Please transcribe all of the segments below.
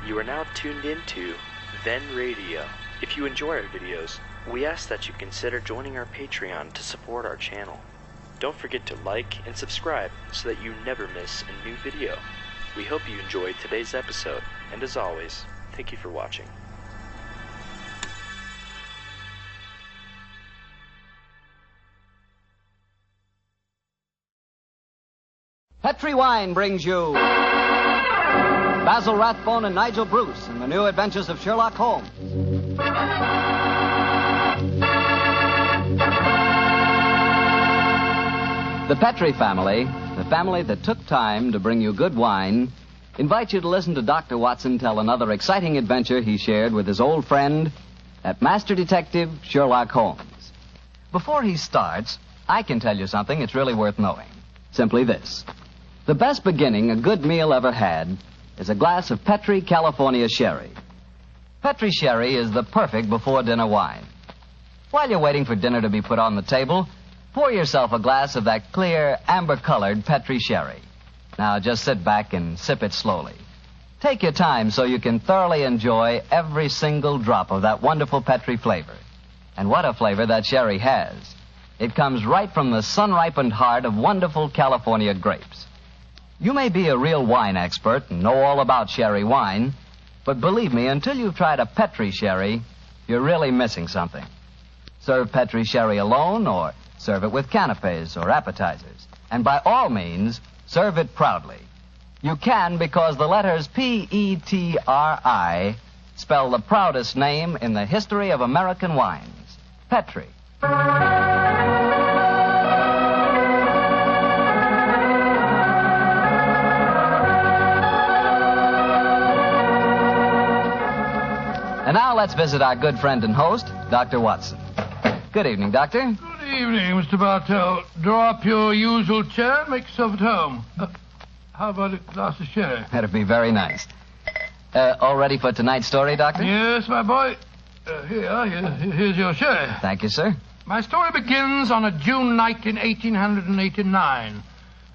You are now tuned into Then Radio. If you enjoy our videos, we ask that you consider joining our Patreon to support our channel. Don't forget to like and subscribe so that you never miss a new video. We hope you enjoyed today's episode, and as always, thank you for watching. Petri Wine brings you Basil Rathbone and Nigel Bruce in the new adventures of Sherlock Holmes. The Petri family, the family that took time to bring you good wine, invite you to listen to Dr. Watson tell another exciting adventure he shared with his old friend at Master Detective Sherlock Holmes. Before he starts, I can tell you something it's really worth knowing. Simply this. The best beginning a good meal ever had is a glass of Petri California Sherry. Petri Sherry is the perfect before-dinner wine. While you're waiting for dinner to be put on the table, pour yourself a glass of that clear, amber-colored Petri Sherry. Now, just sit back and sip it slowly. Take your time so you can thoroughly enjoy every single drop of that wonderful Petri flavor. And what a flavor that sherry has. It comes right from the sun-ripened heart of wonderful California grapes. You may be a real wine expert and know all about sherry wine, but believe me, until you've tried a Petri sherry, you're really missing something. Serve Petri sherry alone or serve it with canapes or appetizers. And by all means, serve it proudly. You can because the letters P-E-T-R-I spell the proudest name in the history of American wines. Petri. And now let's visit our good friend and host, Dr. Watson. Good evening, Doctor. Good evening, Mr. Bartell. Draw up your usual chair and make yourself at home. How about a glass of sherry? That'd be very nice. All ready for tonight's story, Doctor? Yes, my boy. Here's your sherry. Thank you, sir. My story begins on a June night in 1889.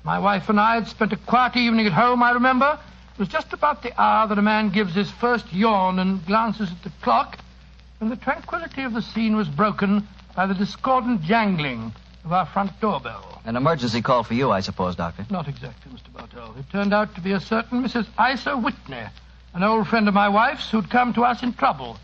My wife and I had spent a quiet evening at home, I remember. It was just about the hour that a man gives his first yawn and glances at the clock, when the tranquility of the scene was broken by the discordant jangling of our front doorbell. An emergency call for you, I suppose, Doctor. Not exactly, Mr. Bartell. It turned out to be a certain Mrs. Isa Whitney, an old friend of my wife's who'd come to us in trouble.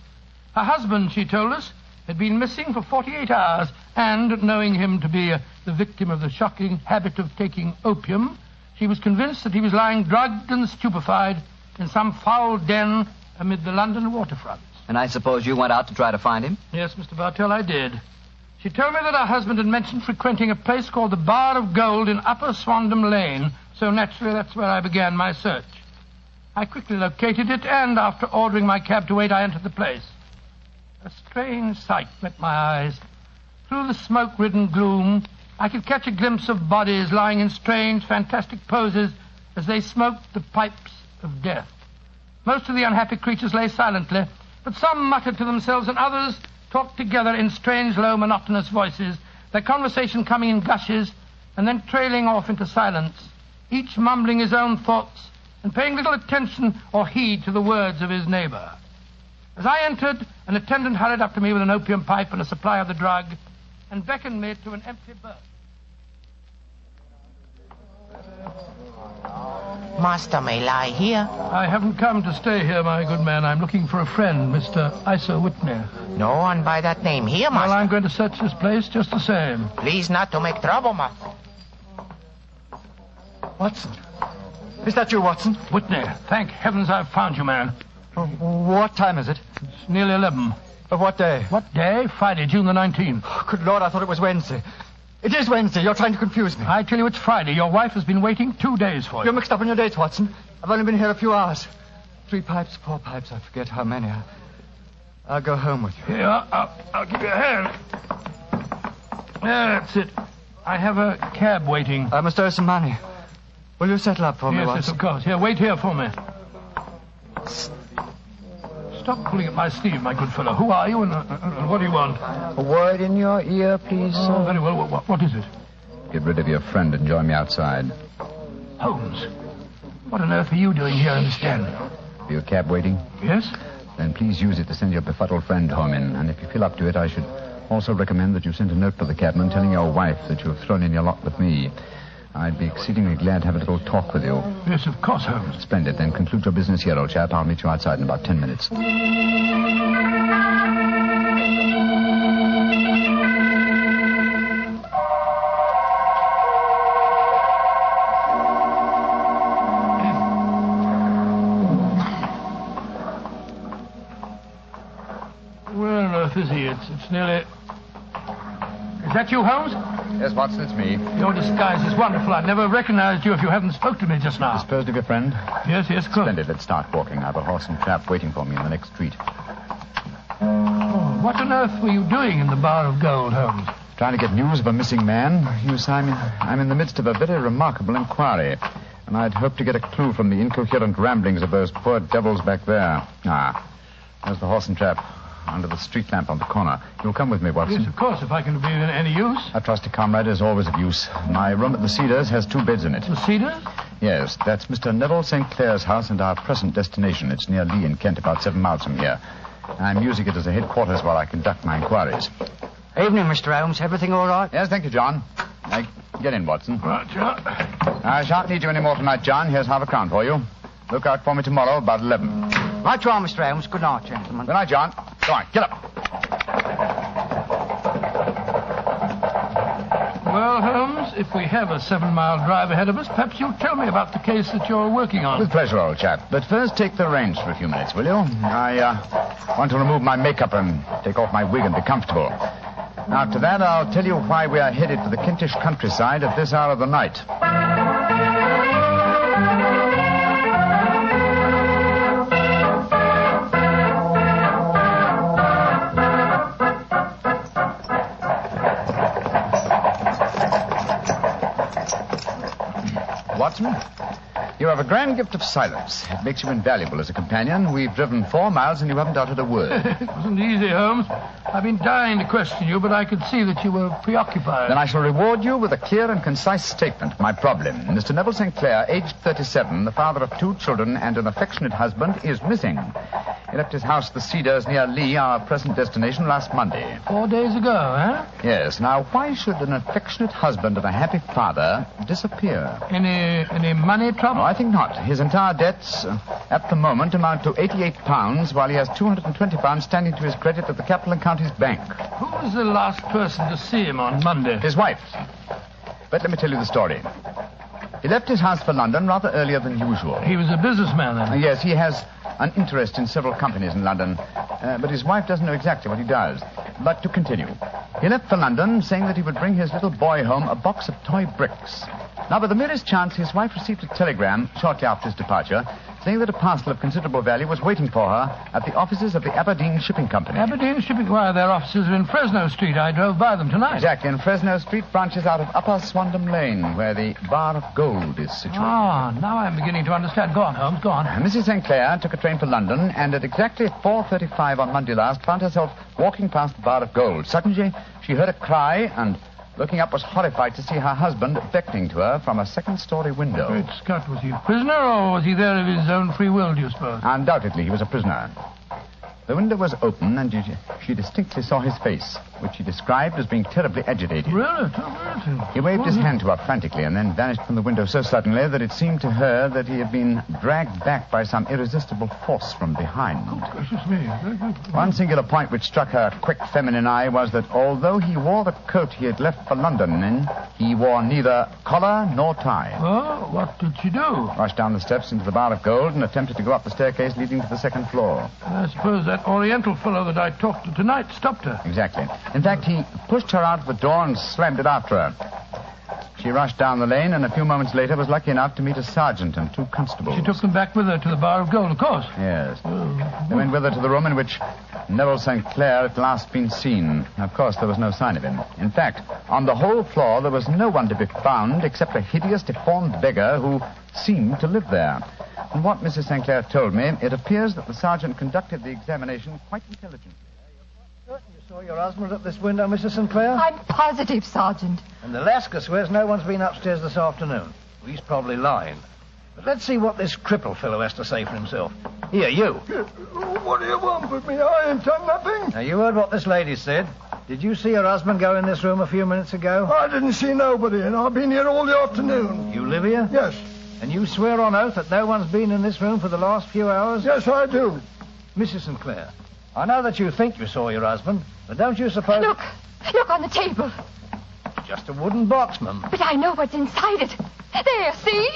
Her husband, she told us, had been missing for 48 hours, and, knowing him to be the victim of the shocking habit of taking opium, she was convinced that he was lying drugged and stupefied in some foul den amid the London waterfronts. And I suppose you went out to try to find him? Yes, Mr. Bartell, I did. She told me that her husband had mentioned frequenting a place called the Bar of Gold in Upper Swandam Lane, so naturally that's where I began my search. I quickly located it, and after ordering my cab to wait, I entered the place. A strange sight met my eyes. Through the smoke-ridden gloom, I could catch a glimpse of bodies lying in strange, fantastic poses as they smoked the pipes of death. Most of the unhappy creatures lay silently, but some muttered to themselves and others talked together in strange, low, monotonous voices, their conversation coming in gushes and then trailing off into silence, each mumbling his own thoughts and paying little attention or heed to the words of his neighbor. As I entered, an attendant hurried up to me with an opium pipe and a supply of the drug and beckoned me to an empty berth. Master may lie here. I haven't come to stay here, my good man. I'm looking for a friend, Mr. Isa Whitney. No one by that name here, master. Well, I'm going to search this place just the same. Please not to make trouble, master. Watson. Is that you, Watson? Whitney, thank heavens I've found you, man. What time is it? It's nearly 11. Of what day? What day? Friday, June the 19th. Oh, good Lord, I thought it was Wednesday. It is Wednesday. You're trying to confuse me. I tell you it's Friday. Your wife has been waiting 2 days for you. You're mixed up in your dates, Watson. I've only been here a few hours. 3 pipes, 4 pipes, I forget how many. I'll go home with you. Here, I'll give you a hand. That's it. I have a cab waiting. I must owe some money. Will you settle up for me, Watson? Yes, of course. Here, wait here for me. Stop pulling at my sleeve, my good fellow. Who are you and what do you want? A word in your ear, please, sir. Oh, very well. What is it? Get rid of your friend and join me outside. Holmes, what on earth are you doing here in this den? Have you a cab waiting? Yes? Then please use it to send your befuddled friend home in. And if you feel up to it, I should also recommend that you send a note to the cabman telling your wife that you have thrown in your lot with me. I'd be exceedingly glad to have a little talk with you. Yes, of course, Holmes. Splendid. Then conclude your business here, old chap. I'll meet you outside in about 10 minutes. Where on earth is he? It's nearly... Is that you, Holmes? Yes, Watson, it's me. Your disguise is wonderful. I'd never recognized you if you hadn't spoke to me just now. Disposed of your friend? Yes, good. Splendid. Let's start walking. I have a horse and trap waiting for me in the next street. Oh, what on earth were you doing in the Bar of Gold, Holmes? Trying to get news of a missing man. You see, I'm in the midst of a very remarkable inquiry. And I'd hoped to get a clue from the incoherent ramblings of those poor devils back there. There's the horse and trap. Under the street lamp on the corner. You'll come with me, Watson. Yes, of course, if I can be of any use. A trusty comrade is always of use. My room at the Cedars has 2 beds in it. The Cedars? Yes, that's Mr. Neville St. Clair's house and our present destination. It's near Lee in Kent, about 7 miles from here. I'm using it as a headquarters while I conduct my inquiries. Evening, Mr. Holmes. Everything all right? Yes, thank you, John. Get in, Watson. Right, John. I shan't need you any more tonight, John. Here's half a crown for you. Look out for me tomorrow about 11. Right, try, Mr. Holmes. Good night, gentlemen. Good night, John. Go on, get up. Well, Holmes, if we have a 7-mile drive ahead of us, perhaps you'll tell me about the case that you're working on. With pleasure, old chap. But first, take the reins for a few minutes, will you? I want to remove my makeup and take off my wig and be comfortable. After that, I'll tell you why we are headed for the Kentish countryside at this hour of the night. Watson, you have a grand gift of silence. It makes you invaluable as a companion. We've driven 4 miles and you haven't uttered a word. It wasn't easy, Holmes. I've been dying to question you, but I could see that you were preoccupied. Then I shall reward you with a clear and concise statement. My problem. Mr. Neville St. Clair, aged 37, the father of 2 children and an affectionate husband, is missing. He left his house, the Cedars, near Lee, our present destination, last Monday. 4 days ago, eh? Yes. Now, why should an affectionate husband and a happy father disappear? Any money trouble? No, I think not. His entire debts, at the moment, amount to £88, while he has £220 standing to his credit at the Capital and Counties Bank. Who was the last person to see him on Monday? His wife. But let me tell you the story. He left his house for London rather earlier than usual. He was a businessman, then? Yes, he has an interest in several companies in London, but his wife doesn't know exactly what he does. But to continue. He left for London, saying that he would bring his little boy home a box of toy bricks. Now, by the merest chance, his wife received a telegram shortly after his departure, saying that a parcel of considerable value was waiting for her at the offices of the Aberdeen Shipping Company. Aberdeen Shipping? Why, their offices are in Fresno Street. I drove by them tonight. Exactly. In Fresno Street branches out of Upper Swandam Lane, where the Bar of Gold is situated. Ah, now I'm beginning to understand. Go on, Holmes, go on. Mrs. St. Clair took a train for London, and at exactly 4:35 on Monday last, found herself walking past the Bar of Gold. Suddenly, she heard a cry, and looking up was horrified to see her husband beckoning to her from a second-story window. Great Scott, was he a prisoner, or was he there of his own free will, do you suppose? Undoubtedly, he was a prisoner. The window was open, and she distinctly saw his face, which she described as being terribly agitated. Really? He waved his hand to her frantically and then vanished from the window so suddenly that it seemed to her that he had been dragged back by some irresistible force from behind. Oh, gracious me. One singular point which struck her quick feminine eye was that although he wore the coat he had left for London in, he wore neither collar nor tie. Oh, what did she do? Rushed down the steps into the Bar of Gold and attempted to go up the staircase leading to the second floor. I suppose that Oriental fellow that I talked to tonight stopped her. Exactly. In fact, he pushed her out of the door and slammed it after her. She rushed down the lane and a few moments later was lucky enough to meet a sergeant and 2 constables. She took them back with her to the Bar of Gold, of course. Yes. They went with her to the room in which Neville St. Clair had last been seen. Of course, there was no sign of him. In fact, on the whole floor, there was no one to be found except a hideous, deformed beggar who seemed to live there. From what Mrs. St. Clair told me, it appears that the sergeant conducted the examination quite intelligently. Certain you saw your husband at this window, Mrs. St. Clair? I'm positive, Sergeant. And Alaska swears no one's been upstairs this afternoon. He's probably lying. But let's see what this cripple fellow has to say for himself. Here, you. What do you want with me? I ain't done nothing. Now, you heard what this lady said. Did you see her husband go in this room a few minutes ago? I didn't see nobody, and I've been here all the afternoon. You live here? Yes. And you swear on oath that no one's been in this room for the last few hours? Yes, I do. Mrs. Sinclair, I know that you think you saw your husband, but don't you suppose... Look on the table. Just a wooden box, ma'am. But I know what's inside it. There, see?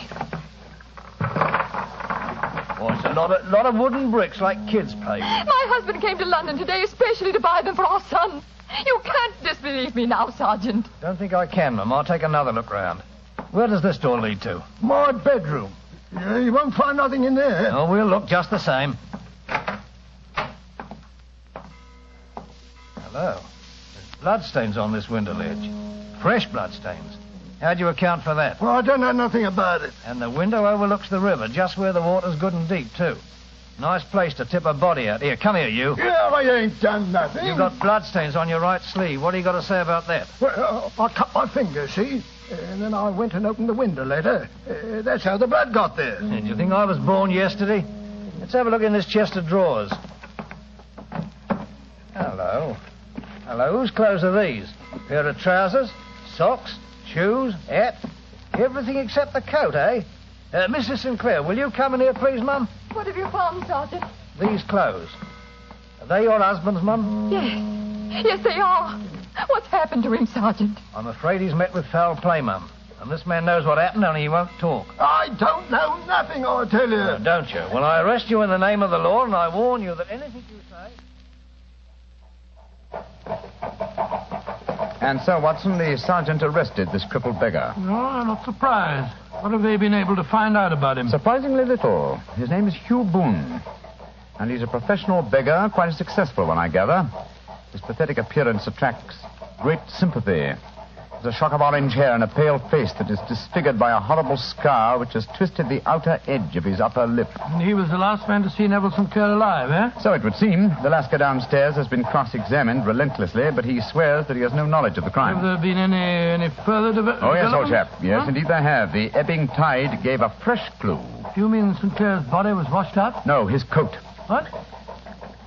Oh, it's a lot of wooden bricks like kids play with. My husband came to London today especially to buy them for our son. You can't disbelieve me now, Sergeant. Don't think I can, ma'am. I'll take another look round. Where does this door lead to? My bedroom. Yeah, you won't find nothing in there. Oh, we'll look just the same. Hello. There's bloodstains on this window ledge. Fresh bloodstains. How'd you account for that? Well, I don't know nothing about it. And the window overlooks the river, just where the water's good and deep, too. Nice place to tip a body out. Here, come here, you. Yeah, I ain't done nothing. You've got bloodstains on your right sleeve. What do you got to say about that? Well, I cut my finger, see? And then I went and opened the window later. That's how the blood got there. Did you think I was born yesterday? Let's have a look in this chest of drawers. Hello. Whose clothes are these? Pair of trousers, socks, shoes, hat, everything except the coat, eh? Mrs. Sinclair, will you come in here, please, Mum? What have you found, Sergeant? These clothes. Are they your husband's, Mum? Yes, they are. What's happened to him, Sergeant? I'm afraid he's met with foul play, Mum. And this man knows what happened, only he won't talk. I don't know nothing, I tell you. No, don't you? Well, I arrest you in the name of the law, and I warn you that anything you say... And so, Watson, the sergeant arrested this crippled beggar. No, I'm not surprised. What have they been able to find out about him? Surprisingly little. His name is Hugh Boone. And he's a professional beggar, quite a successful one, I gather. His pathetic appearance attracts great sympathy. There's a shock of orange hair and a pale face that is disfigured by a horrible scar which has twisted the outer edge of his upper lip. And he was the last man to see Neville Sinclair alive, eh? So it would seem. The Lascar downstairs has been cross-examined relentlessly, but he swears that he has no knowledge of the crime. Have there been any further developments? Oh, yes, old chap. Yes, indeed there have. The ebbing tide gave a fresh clue. You mean Sinclair's body was washed out? No, his coat. What?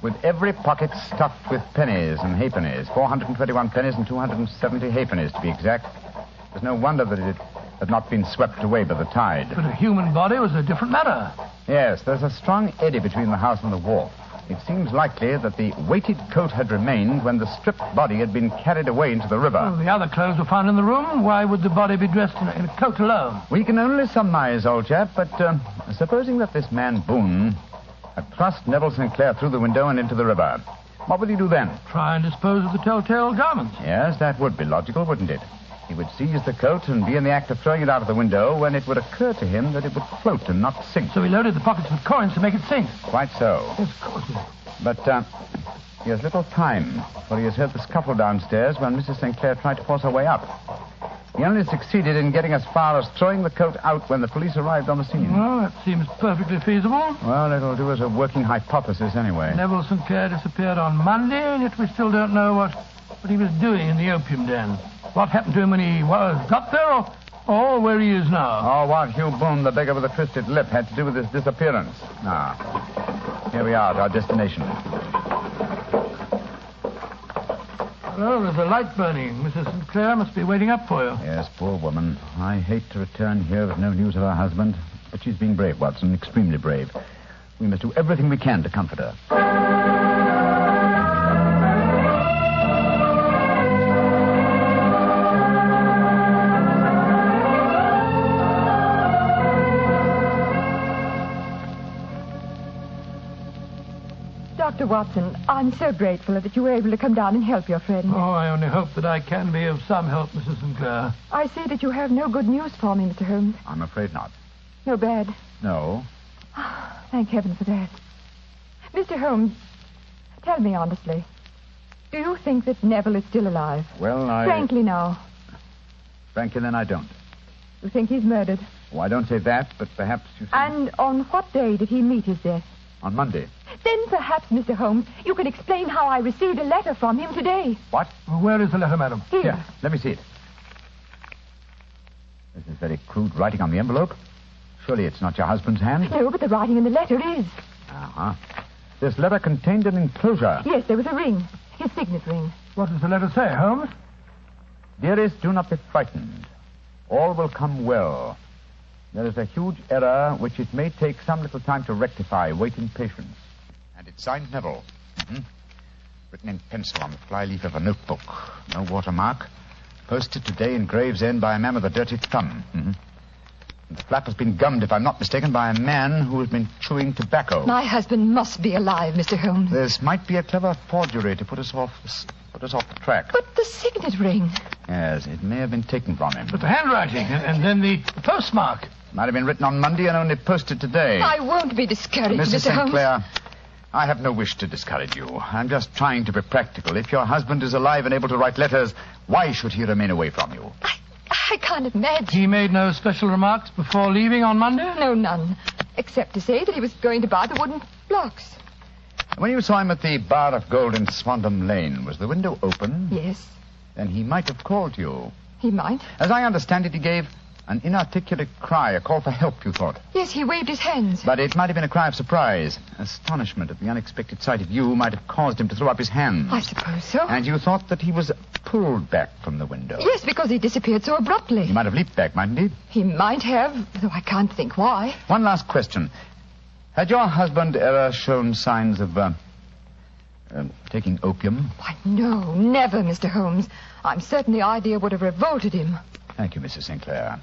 With every pocket stuffed with pennies and halfpennies. 421 pennies and 270 halfpennies, to be exact. There's no wonder that it had not been swept away by the tide. But a human body was a different matter. Yes, there's a strong eddy between the house and the wharf. It seems likely that the weighted coat had remained when the stripped body had been carried away into the river. Well, the other clothes were found in the room. Why would the body be dressed in a coat alone? We can only surmise, old chap, but supposing that this man Boone had thrust Neville Sinclair through the window and into the river, what would he do then? Try and dispose of the telltale garments. Yes, that would be logical, wouldn't it? He would seize the coat and be in the act of throwing it out of the window when it would occur to him that it would float and not sink. So he loaded the pockets with coins to make it sink. Quite so. Yes, of course. But he has little time, for he has heard the scuffle downstairs when Mrs. Sinclair tried to force her way up. He only succeeded in getting as far as throwing the coat out when the police arrived on the scene. Well, that seems perfectly feasible. Well, it'll do as a working hypothesis anyway. Neville Sinclair disappeared on Monday, and yet we still don't know what he was doing in the opium den. What happened to him when he got there, or where he is now? Oh, what Hugh Boone, the beggar with the twisted lip, had to do with his disappearance. Here we are at our destination. Well, there's a light burning. Mrs. Sinclair must be waiting up for you. Yes, poor woman. I hate to return here with no news of her husband, but she's been brave, Watson, extremely brave. We must do everything we can to comfort her. Dr. Watson, I'm so grateful that you were able to come down and help your friend. Oh, I only hope that I can be of some help, Mrs. Sinclair. I see that you have no good news for me, Mr. Holmes. I'm afraid not. No bad. No. Thank heaven for that. Mr. Holmes, tell me honestly, do you think that Neville is still alive? Well, Frankly now. Frankly, then I don't. You think he's murdered? Oh, I don't say that, but perhaps you think... And on what day did he meet his death? On Monday. Then perhaps, Mr. Holmes, you can explain how I received a letter from him today. What? Well, where is the letter, madam? Here. Let me see it. This is very crude writing on the envelope. Surely it's not your husband's hand? No, but the writing in the letter is. Uh-huh. This letter contained an enclosure. Yes, there was a ring. His signet ring. What does the letter say, Holmes? Dearest, do not be frightened. All will come well. There is a huge error which it may take some little time to rectify. Wait in patience. And it's signed Neville. Mm-hmm. Written in pencil on the flyleaf of a notebook. No watermark. Posted today in Gravesend by a man with a dirty thumb. Mm-hmm. And the flap has been gummed, if I'm not mistaken, by a man who has been chewing tobacco. My husband must be alive, Mr. Holmes. This might be a clever forgery to put us off the track. But the signet ring. Yes, it may have been taken from him. But the handwriting and then the postmark. Might have been written on Monday and only posted today. I won't be discouraged, Mrs. Mr. Holmes. Sinclair, I have no wish to discourage you. I'm just trying to be practical. If your husband is alive and able to write letters, why should he remain away from you? I can't imagine. He made no special remarks before leaving on Monday? No, none. Except to say that he was going to buy the wooden blocks. When you saw him at the Bar of Gold in Swandam Lane, was the window open? Yes. Then he might have called you. He might. As I understand it, he gave an inarticulate cry, a call for help, you thought. Yes, he waved his hands. But it might have been a cry of surprise. Astonishment at the unexpected sight of you might have caused him to throw up his hands. I suppose so. And you thought that he was pulled back from the window. Yes, because he disappeared so abruptly. He might have leaped back, mightn't he? He might have, though I can't think why. One last question. Had your husband ever shown signs of, taking opium? Why, no, never, Mr. Holmes. I'm certain the idea would have revolted him. Thank you, Mrs. Sinclair.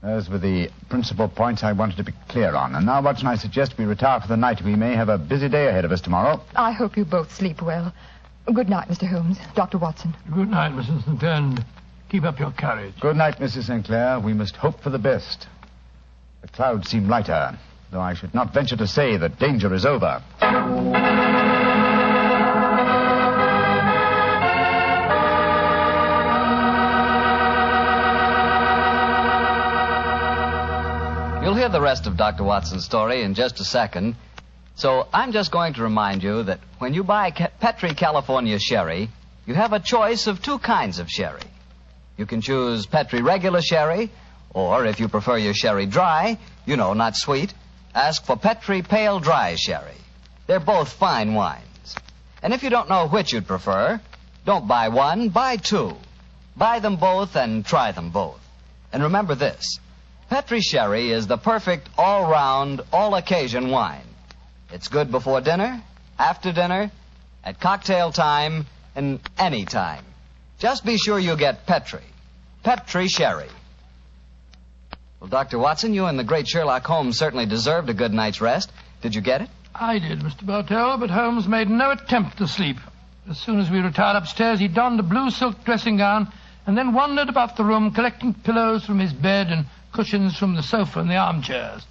Those were the principal points I wanted to be clear on. And now, Watson, I suggest we retire for the night. We may have a busy day ahead of us tomorrow. I hope you both sleep well. Good night, Mr. Holmes. Dr. Watson. Good night, Mrs. Sinclair, and keep up your courage. Good night, Mrs. Sinclair. We must hope for the best. The clouds seem lighter, though I should not venture to say that danger is over. You'll hear the rest of Dr. Watson's story in just a second. So I'm just going to remind you that when you buy Petri California Sherry, you have a choice of two kinds of sherry. You can choose Petri regular sherry, or if you prefer your sherry dry, not sweet, ask for Petri Pale Dry Sherry. They're both fine wines. And if you don't know which you'd prefer, don't buy one, buy two. Buy them both and try them both. And remember this. Petri Sherry is the perfect all-round, all-occasion wine. It's good before dinner, after dinner, at cocktail time, and any time. Just be sure you get Petri. Petri Sherry. Well, Dr. Watson, you and the great Sherlock Holmes certainly deserved a good night's rest. Did you get it? I did, Mr. Bartell, but Holmes made no attempt to sleep. As soon as we retired upstairs, he donned a blue silk dressing gown and then wandered about the room collecting pillows from his bed and cushions from the sofa and the armchairs.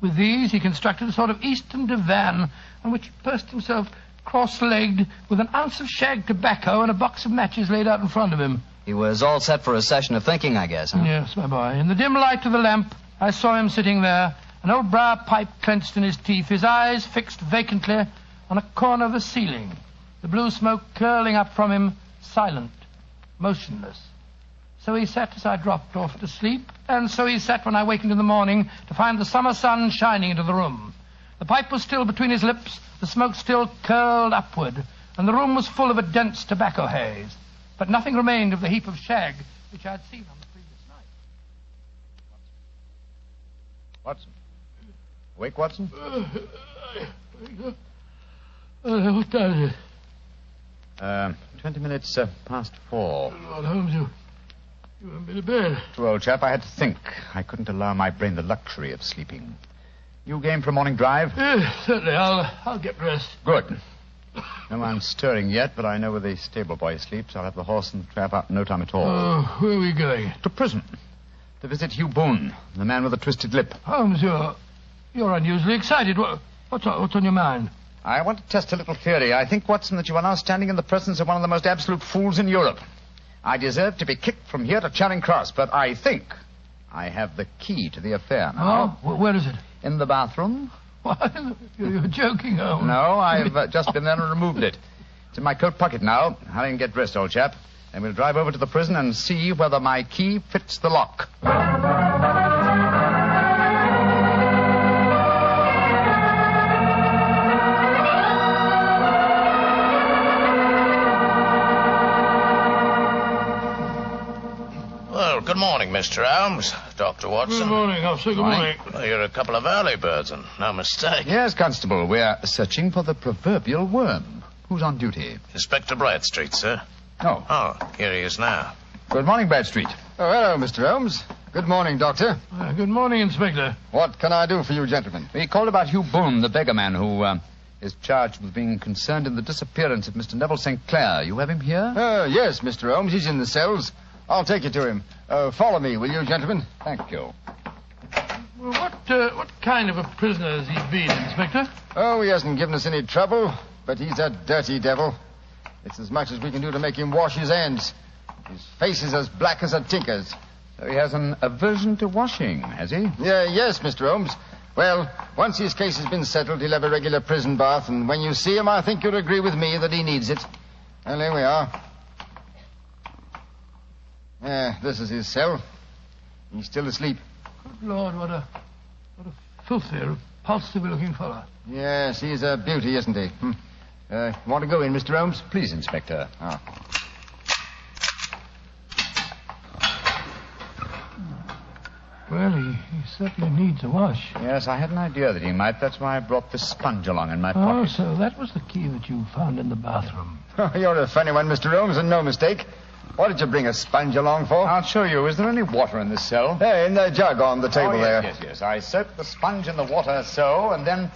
With these, he constructed a sort of eastern divan on which he perched himself cross-legged with an ounce of shag tobacco and a box of matches laid out in front of him. He was all set for a session of thinking, I guess, huh? Yes, my boy. In the dim light of the lamp, I saw him sitting there, an old briar pipe clenched in his teeth, his eyes fixed vacantly on a corner of the ceiling, the blue smoke curling up from him, silent, motionless. So he sat as I dropped off to sleep, and so he sat when I wakened in the morning to find the summer sun shining into the room. The pipe was still between his lips, the smoke still curled upward, and the room was full of a dense tobacco haze. But nothing remained of the heap of shag which I had seen on the previous night. Watson? Awake, Watson? What time is it? 20 minutes past 4. Lord Holmes, you haven't been to bed. True, old chap, I had to think. I couldn't allow my brain the luxury of sleeping. You game for a morning drive? Yes, certainly. I'll get dressed. Good. No one's stirring yet, but I know where the stable boy sleeps. I'll have the horse and the trap out in no time at all. Oh, where are we going? To prison. To visit Hugh Boone, the man with the twisted lip. Holmes, you're unusually excited. What's on your mind? I want to test a little theory. I think, Watson, that you are now standing in the presence of one of the most absolute fools in Europe. I deserve to be kicked from here to Charing Cross, but I think I have the key to the affair now. Oh, where is it? In the bathroom. What? You're joking, Holmes. No, I've just been there and removed it. It's in my coat pocket now. Hurry and get dressed, old chap. Then we'll drive over to the prison and see whether my key fits the lock. Mr. Holmes. Dr. Watson. Good morning, officer. Good morning. Well, you're a couple of early birds, and no mistake. Yes, Constable. We're searching for the proverbial worm. Who's on duty? Inspector Bradstreet, sir. Oh. Oh, here he is now. Good morning, Bradstreet. Oh, hello, Mr. Holmes. Good morning, Doctor. Good morning, Inspector. What can I do for you, gentlemen? We called about Hugh Boone, the beggar man who is charged with being concerned in the disappearance of Mr. Neville St. Clair. You have him here? Yes, Mr. Holmes. He's in the cells. I'll take you to him. Follow me, will you, gentlemen? Thank you. Well, what kind of a prisoner has he been, Inspector? Oh, he hasn't given us any trouble, but he's a dirty devil. It's as much as we can do to make him wash his hands. His face is as black as a tinker's. So he has an aversion to washing, has he? Yes, Mr. Holmes. Well, once his case has been settled, he'll have a regular prison bath, and when you see him, I think you'll agree with me that he needs it. Well, here we are. This is his cell. He's still asleep. Good Lord, what a filthy, repulsive-looking fellow. Yes, he's a beauty, isn't he? Want to go in, Mr. Holmes? Please, Inspector. Oh. Well, he certainly needs a wash. Yes, I had an idea that he might. That's why I brought this sponge along in my pocket. Oh, so that was the key that you found in the bathroom. Oh, you're a funny one, Mr. Holmes, and no mistake. What did you bring a sponge along for? I'll show you. Is there any water in this cell? In the jug on the table there. Yes. I soak the sponge in the water so, and then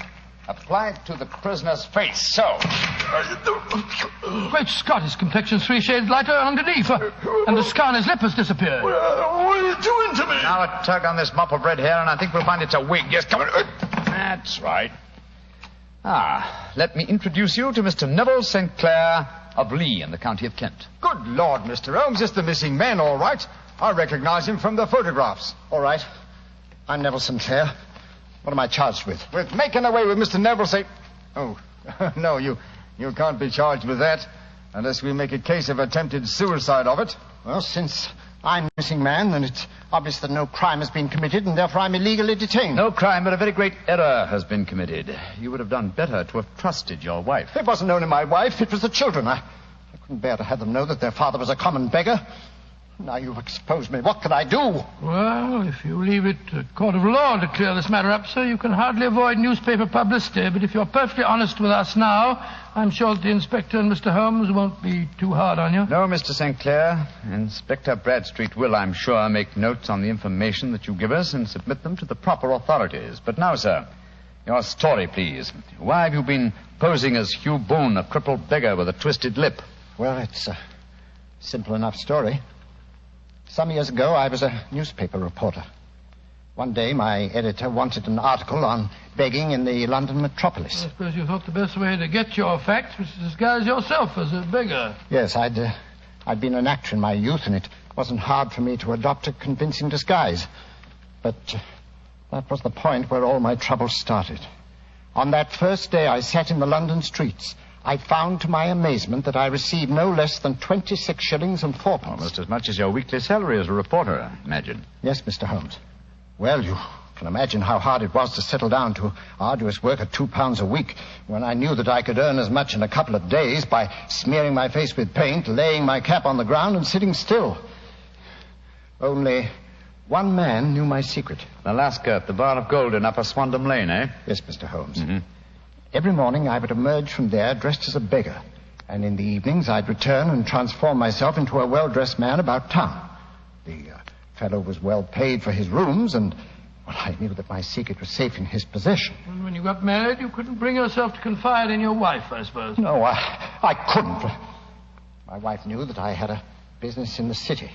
apply it to the prisoner's face, so. Great Scott, his complexion's 3 shades lighter underneath, and the scar on his lip has disappeared. What are you doing to me? Now a tug on this mop of red hair, and I think we'll find it's a wig. Yes, come on. That's right. Let me introduce you to Mr. Neville St. Clair of Lee in the county of Kent. Good Lord, Mr. Holmes, it's the missing man, all right. I recognize him from the photographs. All right. I'm Neville St. Clair. What am I charged with? With making away with Mr. Neville St. Oh, no, you can't be charged with that unless we make a case of attempted suicide of it. Well, since I'm missing man, then it's obvious that no crime has been committed, and therefore I'm illegally detained. No crime, but a very great error has been committed. You would have done better to have trusted your wife. It wasn't only my wife, it was the children. I couldn't bear to have them know that their father was a common beggar. Now you've exposed me. What can I do? Well, if you leave it to a court of law to clear this matter up, sir, you can hardly avoid newspaper publicity. But if you're perfectly honest with us now, I'm sure that the inspector and Mr. Holmes won't be too hard on you. No, Mr. St. Clair. Inspector Bradstreet will, I'm sure, make notes on the information that you give us and submit them to the proper authorities. But now, sir, your story, please. Why have you been posing as Hugh Boone, a crippled beggar with a twisted lip? Well, it's a simple enough story. Some years ago, I was a newspaper reporter. One day, my editor wanted an article on begging in the London metropolis. I suppose you thought the best way to get your facts was to disguise yourself as a beggar. Yes, I'd been an actor in my youth, and it wasn't hard for me to adopt a convincing disguise. But that was the point where all my trouble started. On that first day I sat in the London streets, I found to my amazement that I received no less than 26 shillings and 4 pence. Almost as much as your weekly salary as a reporter, I imagine. Yes, Mr. Holmes. Well, you can imagine how hard it was to settle down to arduous work at £2 a week when I knew that I could earn as much in a couple of days by smearing my face with paint, laying my cap on the ground, and sitting still. Only one man knew my secret. The Lascar at the Bar of Gold in Upper Swandam Lane, eh? Yes, Mr. Holmes. Mm-hmm. Every morning I would emerge from there dressed as a beggar, and in the evenings I'd return and transform myself into a well-dressed man about town. The fellow was well paid for his rooms, and well, I knew that my secret was safe in his possession. And when you got married, you couldn't bring yourself to confide in your wife, I suppose. No, I couldn't. My wife knew that I had a business in the city.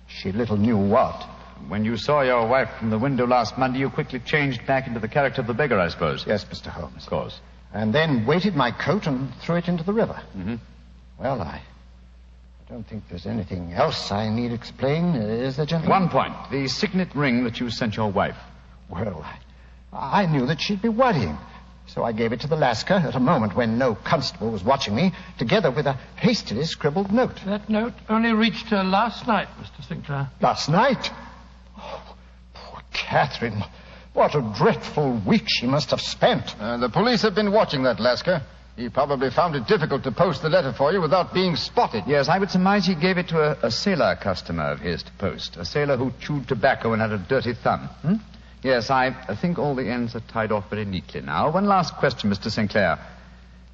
She little knew what. When you saw your wife from the window last Monday, you quickly changed back into the character of the beggar, I suppose. Yes, Mr. Holmes. Of course. And then weighted my coat and threw it into the river. Mm-hmm. Well, I don't think there's anything else I need explain, is there, gentlemen? One point. The signet ring that you sent your wife. Well, I knew that she'd be worrying. So I gave it to the Lascar at a moment when no constable was watching me, together with a hastily scribbled note. That note only reached her last night, Mr. St. Clair. Last night? Oh, poor Catherine. What a dreadful week she must have spent. The police have been watching that Lascar. He probably found it difficult to post the letter for you without being spotted. Yes, I would surmise he gave it to a sailor customer of his to post. A sailor who chewed tobacco and had a dirty thumb. Yes, I think all the ends are tied off very neatly now. One last question, Mr. Sinclair.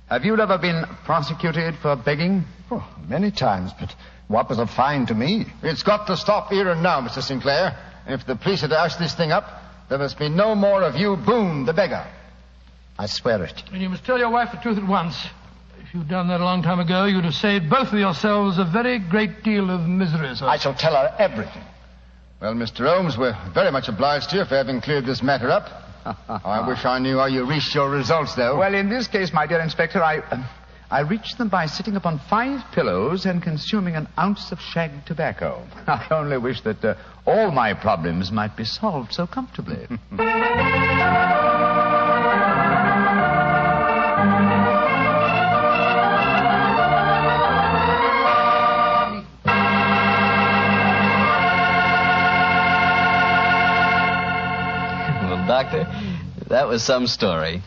Have you ever been prosecuted for begging? Oh, many times, but what was a fine to me? It's got to stop here and now, Mr. Sinclair. And if the police had asked this thing up, there must be no more of you, Boone, the beggar. I swear it. And you must tell your wife the truth at once. If you'd done that a long time ago, you'd have saved both of yourselves a very great deal of misery, sir. I shall tell her everything. Well, Mr. Holmes, we're very much obliged to you for having cleared this matter up. I wish I knew how you reached your results, though. Well, in this case, my dear Inspector, I reached them by sitting upon 5 pillows and consuming an ounce of shag tobacco. I only wish that all my problems might be solved so comfortably. Doctor, that was some story.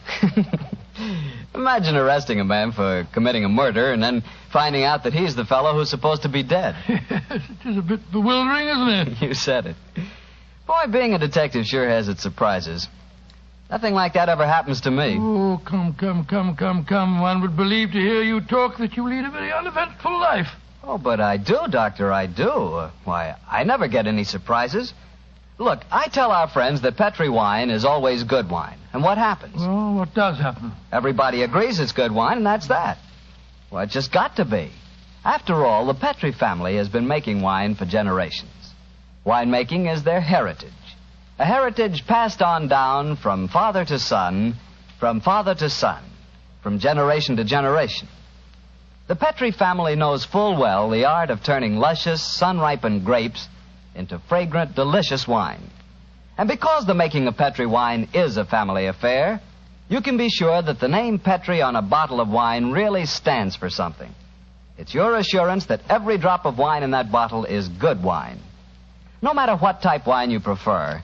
Imagine arresting a man for committing a murder and then finding out that he's the fellow who's supposed to be dead. It is a bit bewildering, isn't it? You said it. Boy, being a detective sure has its surprises. Nothing like that ever happens to me. Oh, come. One would believe to hear you talk that you lead a very uneventful life. Oh, but I do, Doctor, I do. Why, I never get any surprises. Look, I tell our friends that Petri wine is always good wine. And what happens? Well, what does happen? Everybody agrees it's good wine, and that's that. Well, it's just got to be. After all, the Petri family has been making wine for generations. Winemaking is their heritage. A heritage passed on down from father to son, from father to son, from generation to generation. The Petri family knows full well the art of turning luscious, sun-ripened grapes into fragrant, delicious wine. And because the making of Petri wine is a family affair, you can be sure that the name Petri on a bottle of wine really stands for something. It's your assurance that every drop of wine in that bottle is good wine. No matter what type wine you prefer,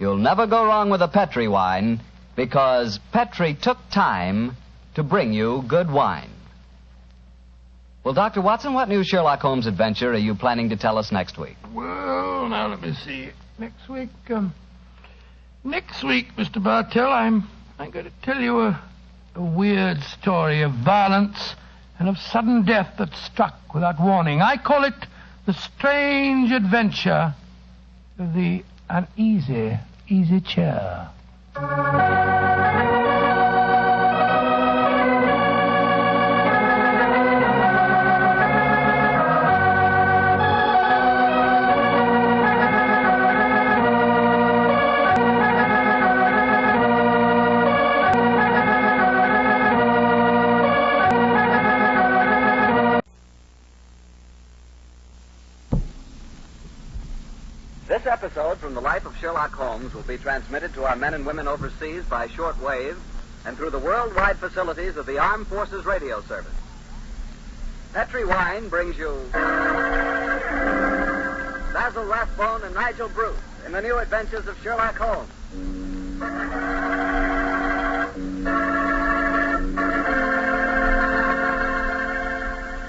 you'll never go wrong with a Petri wine because Petri took time to bring you good wine. Well, Dr. Watson, what new Sherlock Holmes adventure are you planning to tell us next week? Well, now let me see. Next week, Mr. Bartell, I'm going to tell you a weird story of violence and of sudden death that struck without warning. I call it the strange adventure of the uneasy easy chair. This episode from the life of Sherlock Holmes will be transmitted to our men and women overseas by short wave and through the worldwide facilities of the Armed Forces Radio Service. Petri Wine brings you Basil Rathbone and Nigel Bruce in the new adventures of Sherlock Holmes.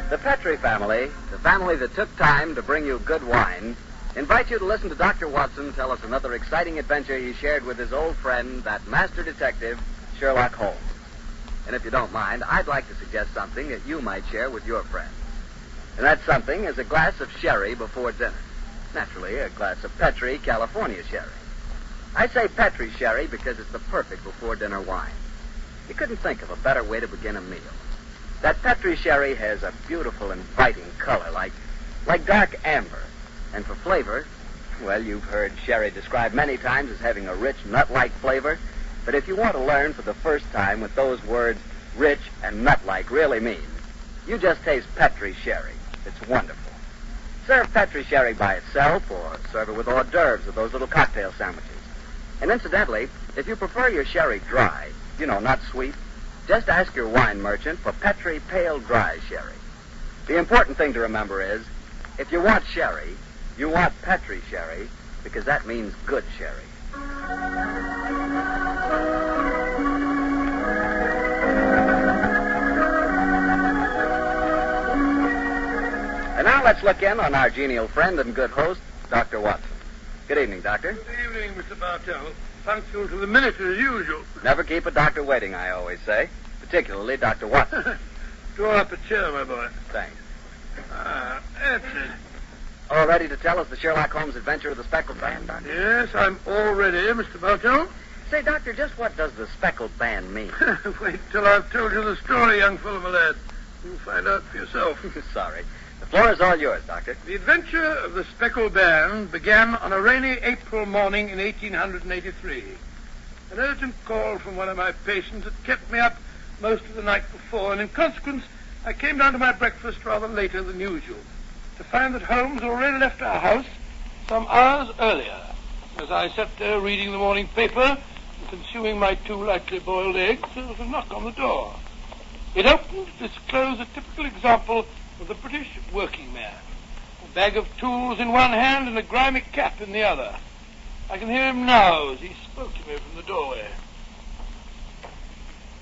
The Petri family, the family that took time to bring you good wine, invite you to listen to Dr. Watson tell us another exciting adventure he shared with his old friend, that master detective, Sherlock Holmes. And if you don't mind, I'd like to suggest something that you might share with your friends. And that something is a glass of sherry before dinner. Naturally, a glass of Petri California sherry. I say Petri sherry because it's the perfect before-dinner wine. You couldn't think of a better way to begin a meal. That Petri sherry has a beautiful, inviting color, like dark amber. And for flavor, well, you've heard sherry described many times as having a rich, nut-like flavor. But if you want to learn for the first time what those words rich and nut-like really mean, you just taste Petri sherry. It's wonderful. Serve Petri sherry by itself or serve it with hors d'oeuvres of those little cocktail sandwiches. And incidentally, if you prefer your sherry dry, not sweet, just ask your wine merchant for Petri Pale Dry Sherry. The important thing to remember is, if you want sherry, you want Petri sherry, because that means good sherry. Now let's look in on our genial friend and good host, Dr. Watson. Good evening, Doctor. Good evening, Mr. Bartell. Punctual to the minute as usual. Never keep a doctor waiting, I always say. Particularly Dr. Watson. Draw up a chair, my boy. Thanks. That's it. All ready to tell us the Sherlock Holmes adventure of the Speckled Band, Doctor? Yes, I'm all ready, Mr. Bartell. Say, Doctor, just what does the Speckled Band mean? Wait till I've told you the story, young fellow, my lad. You'll find out for yourself. Sorry. The floor is all yours, Doctor. The adventure of the Speckled Band began on a rainy April morning in 1883. An urgent call from one of my patients had kept me up most of the night before, and in consequence, I came down to my breakfast rather later than usual, to find that Holmes already left our house some hours earlier. As I sat there reading the morning paper and consuming my 2 lightly boiled eggs, there was a knock on the door. It opened to disclose a typical example of the British working man. A bag of tools in one hand and a grimy cap in the other. I can hear him now as he spoke to me from the doorway.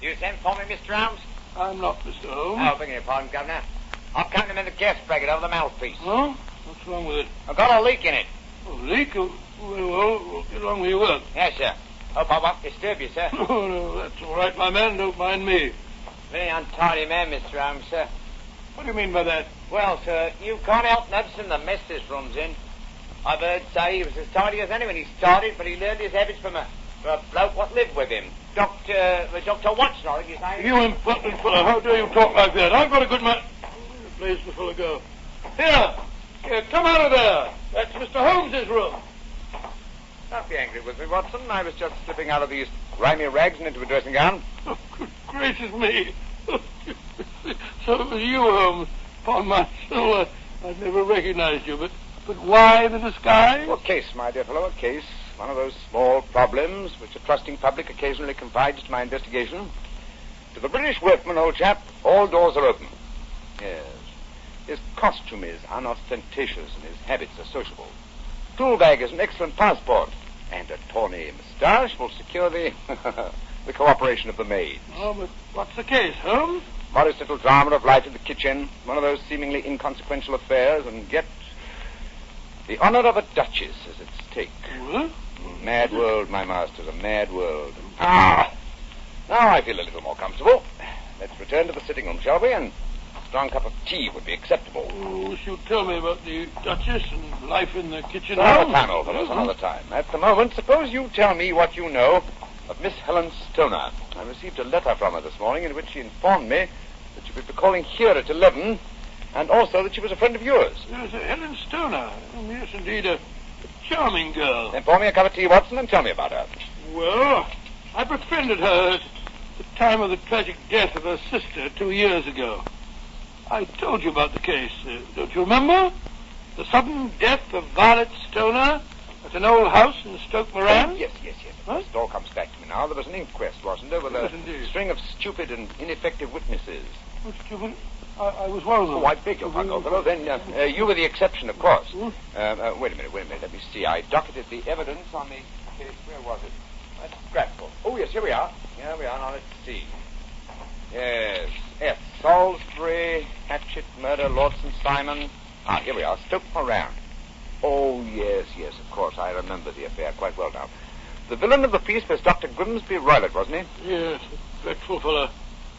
You sent for me, Mr. Holmes? I'm not Mr. Holmes. Oh, begging your pardon, Governor. I've counted him in the gas bracket over the mouthpiece. Oh? What's wrong with it? I've got a leak in it. A leak? Oh, well, get along with your work. Yes, sir. Hope I won't disturb you, sir. Oh, no, that's all right, my man. Don't mind me. Very untidy man, Mr. Holmes, sir. What do you mean by that? Well, sir, you can't help noticing the mess this room's in. I've heard say he was as tidy as any when he started, but he learned his habits from a bloke what lived with him. Dr. Watson, I think his name. You impertinent fellow, how dare you talk like that? I've got a good man. Where's the fellow go? Here, come out of there. That's Mr. Holmes's room. Don't be angry with me, Watson. I was just slipping out of these grimy rags and into a dressing gown. Oh, good gracious me. So it was you, Holmes. Upon my soul, I'd never recognized you, but why the disguise? Well, a case, my dear fellow, a case. One of those small problems which a trusting public occasionally confides to my investigation. To the British workman, old chap, all doors are open. Yes. His costume is unostentatious and his habits are sociable. Tool bag is an excellent passport. And a tawny moustache will secure the the cooperation of the maids. Oh, but what's the case, Holmes? Modest little drama of life in the kitchen. One of those seemingly inconsequential affairs, and yet the honor of a duchess is at stake. What? Mad world, my masters, a mad world. Now I feel a little more comfortable. Let's return to the sitting room, shall we? And a strong cup of tea would be acceptable. Oh, wish you'd tell me about the Duchess and life in the kitchen. Another time, old fellows, another time. At the moment, suppose you tell me what you know of Miss Helen Stoner. I received a letter from her this morning in which she informed me that she would be calling here at 11, and also that she was a friend of yours. Yes, Helen Stoner. Oh, yes, indeed, a charming girl. Then pour me a cup of tea, Watson, and tell me about her. Well, I befriended her at the time of the tragic death of her sister 2 years ago. I told you about the case, don't you remember? The sudden death of Violet Stoner at an old house in Stoke Moran? Oh, yes. Huh? It all comes back to me now. There was an inquest, wasn't there, with a string of stupid and ineffective witnesses. Oh, stupid? I was one of them. Oh, I beg your pardon, old fellow. Then you were the exception, of course. Wait a minute. Let me see. I docketed the evidence on the case. Where was it? That's scrapbook. Oh, yes, here we are. Now, let's see. Yes. Salisbury, Hatchet, murder, Lordson, Simon. Here we are. Stoke Moran. Oh, yes, of course. I remember the affair quite well now. The villain of the piece was Dr. Grimsby Roylott, wasn't he? Yes, a dreadful fellow.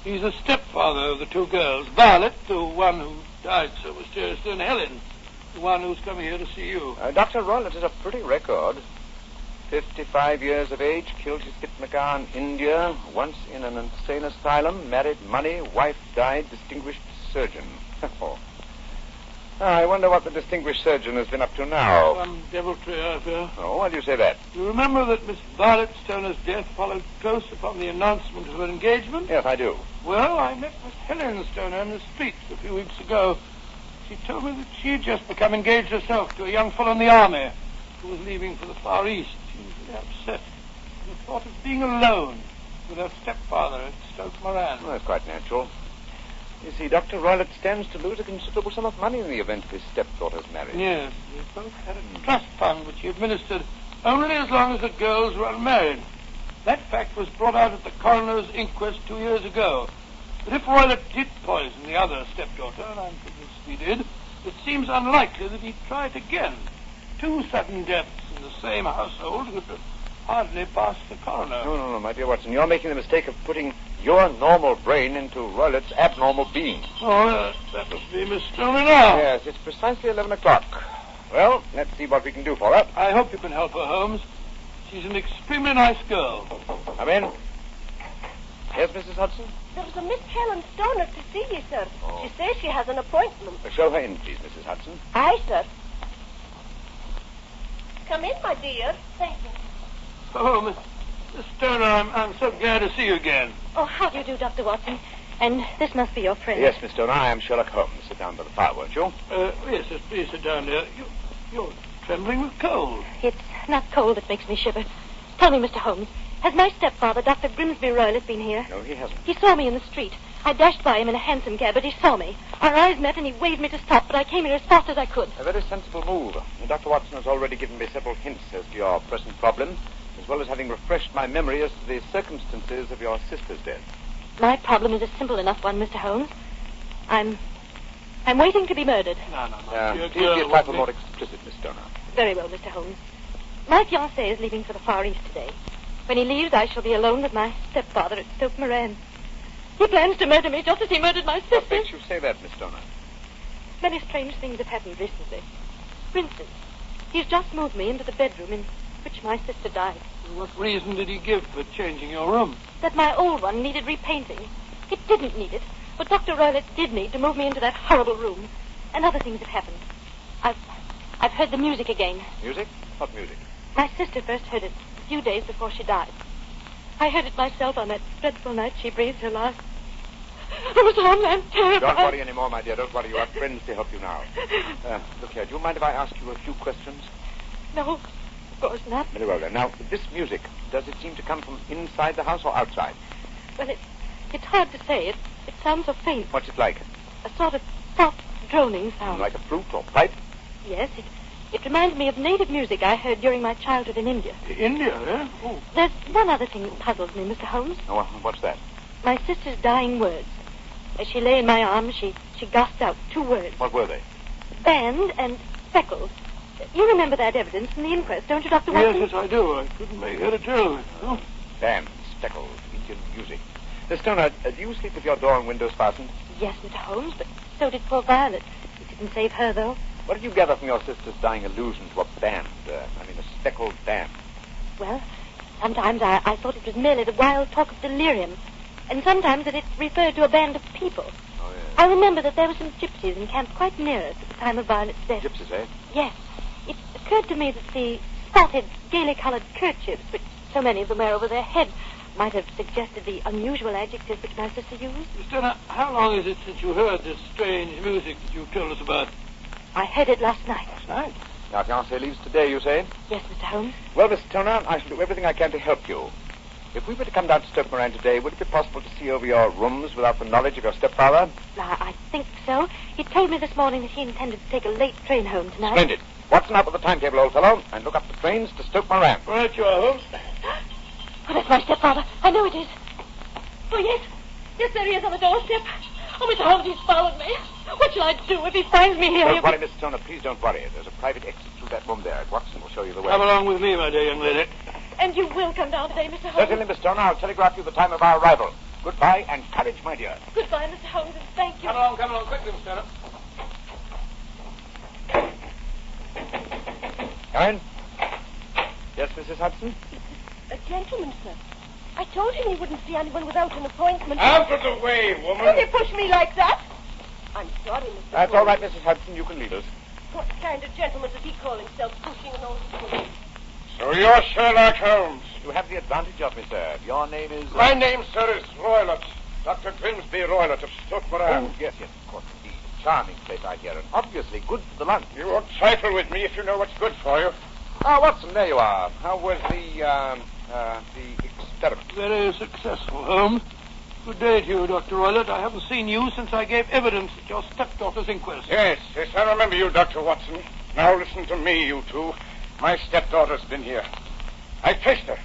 He's the stepfather of the 2 girls. Violet, the one who died so mysteriously, and Helen, the one who's coming here to see you. Dr. Roylott is a pretty record. 55 years of age, killed his hitmaker in India, once in an insane asylum, married money, wife died, distinguished surgeon. I wonder what the distinguished surgeon has been up to now. Some deviltry, I fear. Oh, why do you say that? You remember that Miss Violet Stoner's death followed close upon the announcement of her engagement? Yes, I do. Well, I met Miss Helen Stoner in the streets a few weeks ago. She told me that she had just become engaged herself to a young fellow in the army who was leaving for the Far East. She was very upset at the thought of being alone with her stepfather at Stoke Moran. Well, that's quite natural. You see, Dr. Roylott stands to lose a considerable sum of money in the event of his stepdaughter's marriage. Yes, they both had a trust fund which he administered only as long as the girls were unmarried. That fact was brought out at the coroner's inquest 2 years ago. But if Roylott did poison the other stepdaughter, and I'm convinced he did, it seems unlikely that he'd try it again. 2 sudden deaths in the same household would hardly pass the coroner. No, my dear Watson. You're making the mistake of putting your normal brain into Roylett's abnormal being. Oh, that must be Miss Stoner now. Yes, it's precisely 11 o'clock. Well, let's see what we can do for her. I hope you can help her, Holmes. She's an extremely nice girl. Come in. Yes, Mrs. Hudson? There was a Miss Helen Stoner to see you, sir. She says she has an appointment. Show her in, please, Mrs. Hudson. Aye, sir. Come in, my dear. Thank you. Oh, Miss Stoner, I'm so glad to see you again. Oh, how do you do, Dr. Watson? And this must be your friend. Yes, Miss Stoner, I am Sherlock Holmes. Sit down by the fire, won't you? Yes, please sit down there. You're trembling with cold. It's not cold that makes me shiver. Tell me, Mr. Holmes, has my stepfather, Dr. Grimsby Roylott, been here? No, he hasn't. He saw me in the street. I dashed by him in a hansom cab, but he saw me. Our eyes met, and he waved me to stop, but I came here as fast as I could. A very sensible move. Dr. Watson has already given me several hints as to your present problem, as well as having refreshed my memory as to the circumstances of your sister's death. My problem is a simple enough one, Mr. Holmes. I'm waiting to be murdered. No. Please be a trifle more explicit, Miss Stoner. Very well, Mr. Holmes. My fiancé is leaving for the Far East today. When he leaves, I shall be alone with my stepfather at Stoke Moran. He plans to murder me just as he murdered my sister. What makes you say that, Miss Stoner? Many strange things have happened recently. For instance, he's just moved me into the bedroom in which my sister died. What reason did he give for changing your room? That my old one needed repainting. It didn't need it, but Dr. Roylott did need to move me into that horrible room. And other things have happened. I've heard the music again. Music? What music? My sister first heard it a few days before she died. I heard it myself on that dreadful night she breathed her last. Oh, Mr. Holmes, I'm terrified. Don't worry anymore, my dear. Don't worry. You have friends to help you now. Look here, do you mind if I ask you a few questions? No, of course not. Very well, then. Now, this music, does it seem to come from inside the house or outside? Well, it's hard to say. It sounds so faint. What's it like? A sort of soft, droning sound. Like a flute or pipe? Yes, it reminds me of native music I heard during my childhood in India. India, eh? Oh. There's one other thing that puzzles me, Mr. Holmes. Oh, what's that? My sister's dying words. As she lay in my arms, she gasped out 2 words. What were they? Band and speckled. You remember that evidence from the inquest, don't you, Dr. Watson? Yes, I do. I couldn't make head or tail of it. Oh. Band, speckled, Indian music. Miss Stoner, do you sleep with your door and windows fastened? Yes, Mr. Holmes, but so did poor Violet. It didn't save her, though. What did you gather from your sister's dying allusion to a band? A speckled band? Well, sometimes I thought it was merely the wild talk of delirium, and sometimes that it referred to a band of people. Oh, yes. I remember that there were some gypsies encamped quite near us at the time of Violet's death. Gypsies, eh? Yes. It occurred to me that the spotted, gaily-colored kerchiefs, which so many of them wear over their heads, might have suggested the unusual adjectives which my sister used. Miss Stoner, how long is it since you heard this strange music that you told us about? I heard it last night. Last night? Your fiancé leaves today, you say? Yes, Mr. Holmes. Well, Miss Stoner, I shall do everything I can to help you. If we were to come down to Stoke Moran today, would it be possible to see over your rooms without the knowledge of your stepfather? I think so. He told me this morning that he intended to take a late train home tonight. Splendid. Watson, up with the timetable, old fellow, and look up the trains to Stoke Moran. Right you are, Holmes. Oh, that's my stepfather. I know it is. Oh, yes. Yes, there he is on the doorstep. Oh, Mr. Holmes, he's followed me. What shall I do if he finds me here? Don't worry, Miss Stoner. Please don't worry. There's a private exit through that room there. Watson will show you the way. Come along with me, my dear young lady. And you will come down today, Mr. Holmes? Certainly, Miss Stoner. I'll telegraph you the time of our arrival. Goodbye and courage, my dear. Goodbye, Mr. Holmes, and thank you. Come along quickly, Miss Stoner. Come in. Yes, Mrs. Hudson? A gentleman, sir. I told him he wouldn't see anyone without an appointment. Out of the way, woman. Will you push me like that? I'm sorry, Mr. That's all right, Mrs. Hudson. You can leave us. What kind of gentleman does he call himself, pushing an old woman? So you're Sherlock Holmes. You have the advantage of me, sir. Your name is... My name, sir, is Roylott. Dr. Grimsby Roylott of Stoke Moran. Oh, yes, of course, indeed. Charming place, I hear, and obviously good for the lunch. You won't trifle with me if you know what's good for you. Ah, Watson, there you are. How was the experiment? Very successful, Holmes. Good day to you, Dr. Roylott. I haven't seen you since I gave evidence at your stepdaughter's inquest. Yes, I remember you, Dr. Watson. Now listen to me, you two. My stepdaughter's been here. I faced her.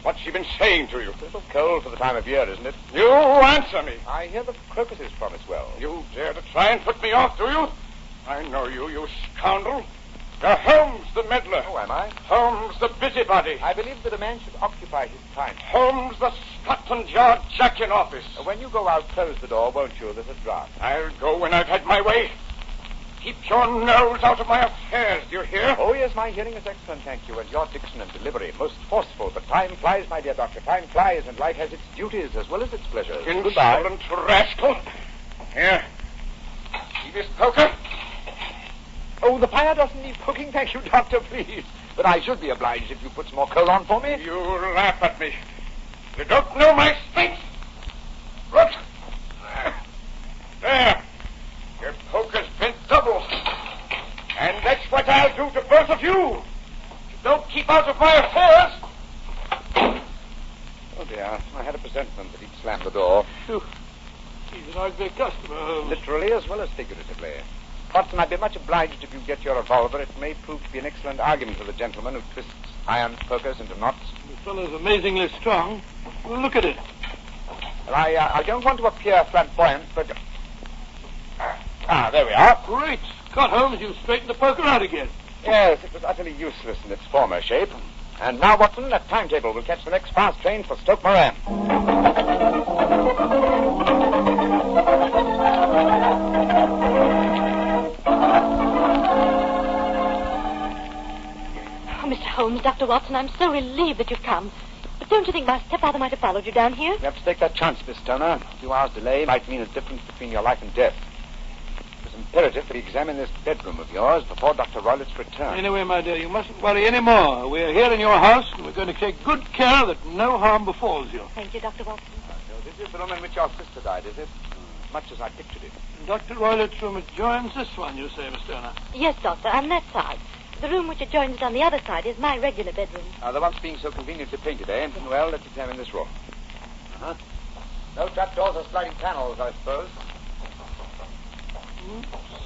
What's she been saying to you? It's a little cold for the time of year, isn't it? You answer me. I hear the crocuses promise well. You dare to try and put me off, do you? I know you, you scoundrel. You're Holmes, the meddler. Who am I? Holmes, the busybody. I believe that a man should occupy his time. Holmes, the Scotland Yard jack in office. When you go out, close the door, won't you? There's a draft. I'll go when I've had my way. Keep your nose out of my affairs, do you hear? Oh, yes, my hearing is excellent, thank you, and your diction and delivery most forceful. But time flies, my dear doctor, time flies, and life has its duties as well as its pleasures. Insolent rascal. Here. See this poker? Oh, the fire doesn't need poking, thank you, doctor, please. But I should be obliged if you put some more coal on for me. You laugh at me. You don't know my strength. Look. There. Your poker's bent double. And that's what I'll do to both of you. You don't keep out of my affairs. Oh, dear. I had a presentiment that he'd slam the door. Phew. He's an ugly customer, Holmes. Literally as well as figuratively. Watson, I'd be much obliged if you get your revolver. It may prove to be an excellent argument for the gentleman who twists iron pokers into knots. The fellow's amazingly strong. Well, look at it. Well, I don't want to appear flamboyant, but... there we are. Great Scott, Holmes, you straightened the poker out again. Yes, it was utterly useless in its former shape. And now, Watson, that timetable will catch the next fast train for Stoke Moran. Mr. Holmes, Dr. Watson, I'm so relieved that you've come. But don't you think my stepfather might have followed you down here? You have to take that chance, Miss Turner. A few hours' delay might mean a difference between your life and death. It was imperative that we examine this bedroom of yours before Dr. Roylett's return. Anyway, my dear, you mustn't worry any more. We're here in your house, and we're going to take good care that no harm befalls you. Thank you, Dr. Watson. So this is the room in which your sister died, is it? Much as I pictured it. And Dr. Roylett's room adjoins this one, you say, Miss Turner? Yes, Doctor, on that side. The room which adjoins it on the other side is my regular bedroom. The one's being so conveniently painted, eh? Well, let's examine this room. Uh-huh. No trapdoors or sliding panels, I suppose.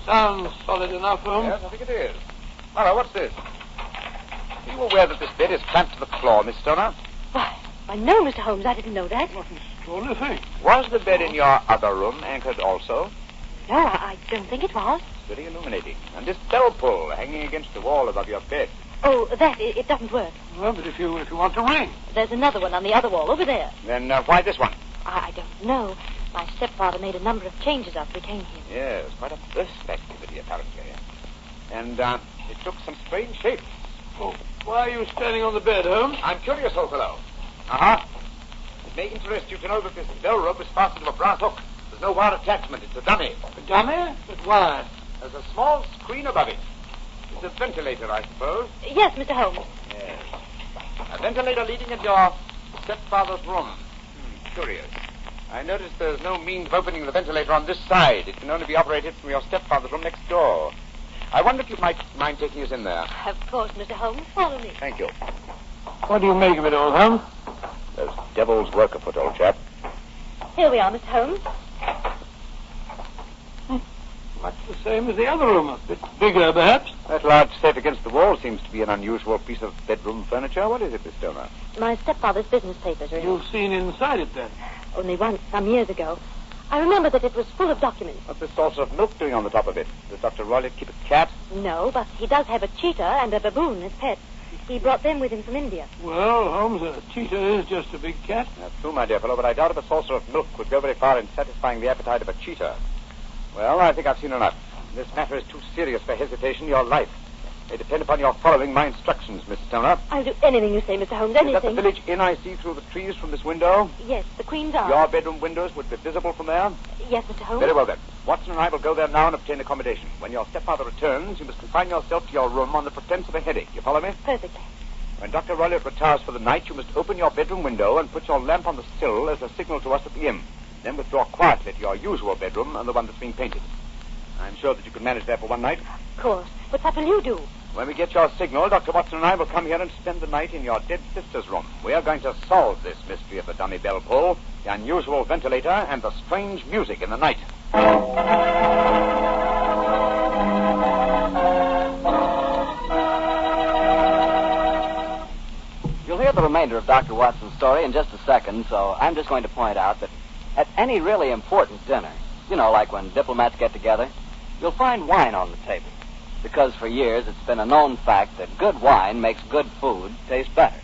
Sounds solid enough, Holmes. Yes, I think it is. Mara, what's this? Are you aware that this bed is clamped to the floor, Miss Turner? Why, no, Mr. Holmes, I didn't know that. What an extraordinary thing. Was the bed in your other room anchored also? No, I don't think it was. Very illuminating. And this bell pull hanging against the wall above your bed. Oh, that, it doesn't work. Well, but if you want to ring. There's another one on the other wall over there. Then why this one? I don't know. My stepfather made a number of changes after we came here. Yes, quite a burst of activity, apparently. And it took some strange shapes. Oh, why are you standing on the bed, Holmes? I'm curious, old fellow. Uh-huh. It may interest you to know that this bell rope is fastened to a brass hook. There's no wire attachment. It's a dummy. A dummy? But why? There's a small screen above it. It's a ventilator, I suppose. Yes, Mr. Holmes. Yes. A ventilator leading into your stepfather's room. Curious. I notice there's no means of opening the ventilator on this side. It can only be operated from your stepfather's room next door. I wonder if you might mind taking us in there. Of course, Mr. Holmes. Follow me. Thank you. What do you make of it, old Holmes? There's devil's work afoot, old chap. Here we are, Mr. Holmes. Much the same as the other room. A bit bigger, perhaps. That large safe against the wall seems to be an unusual piece of bedroom furniture. What is it, Miss Stoner? My stepfather's business papers are in. You've seen inside it, then? Only once, some years ago. I remember that it was full of documents. What's this saucer of milk doing on the top of it? Does Dr. Roylett keep a cat? No, but he does have a cheetah and a baboon as pets. He brought them with him from India. Well, Holmes, a cheetah is just a big cat. That's true, my dear fellow, but I doubt if a saucer of milk would go very far in satisfying the appetite of a cheetah. Well, I think I've seen enough. This matter is too serious for hesitation. Your life may depend upon your following my instructions, Miss Stoner. I'll do anything you say, Mr. Holmes, anything. Is that the village inn I see through the trees from this window? Yes, the Queen's Arms. Your bedroom windows would be visible from there? Yes, Mr. Holmes. Very well, then. Watson and I will go there now and obtain accommodation. When your stepfather returns, you must confine yourself to your room on the pretense of a headache. You follow me? Perfectly. When Dr. Roylett retires for the night, you must open your bedroom window and put your lamp on the sill as a signal to us at the inn. Then withdraw quietly to your usual bedroom and the one that's being painted. I'm sure that you can manage there for one night. Of course. But what will you do? When we get your signal, Dr. Watson and I will come here and spend the night in your dead sister's room. We are going to solve this mystery of the dummy bell pull, the unusual ventilator, and the strange music in the night. You'll hear the remainder of Dr. Watson's story in just a second, so I'm just going to point out that at any really important dinner, you know, like when diplomats get together, you'll find wine on the table. Because for years it's been a known fact that good wine makes good food taste better.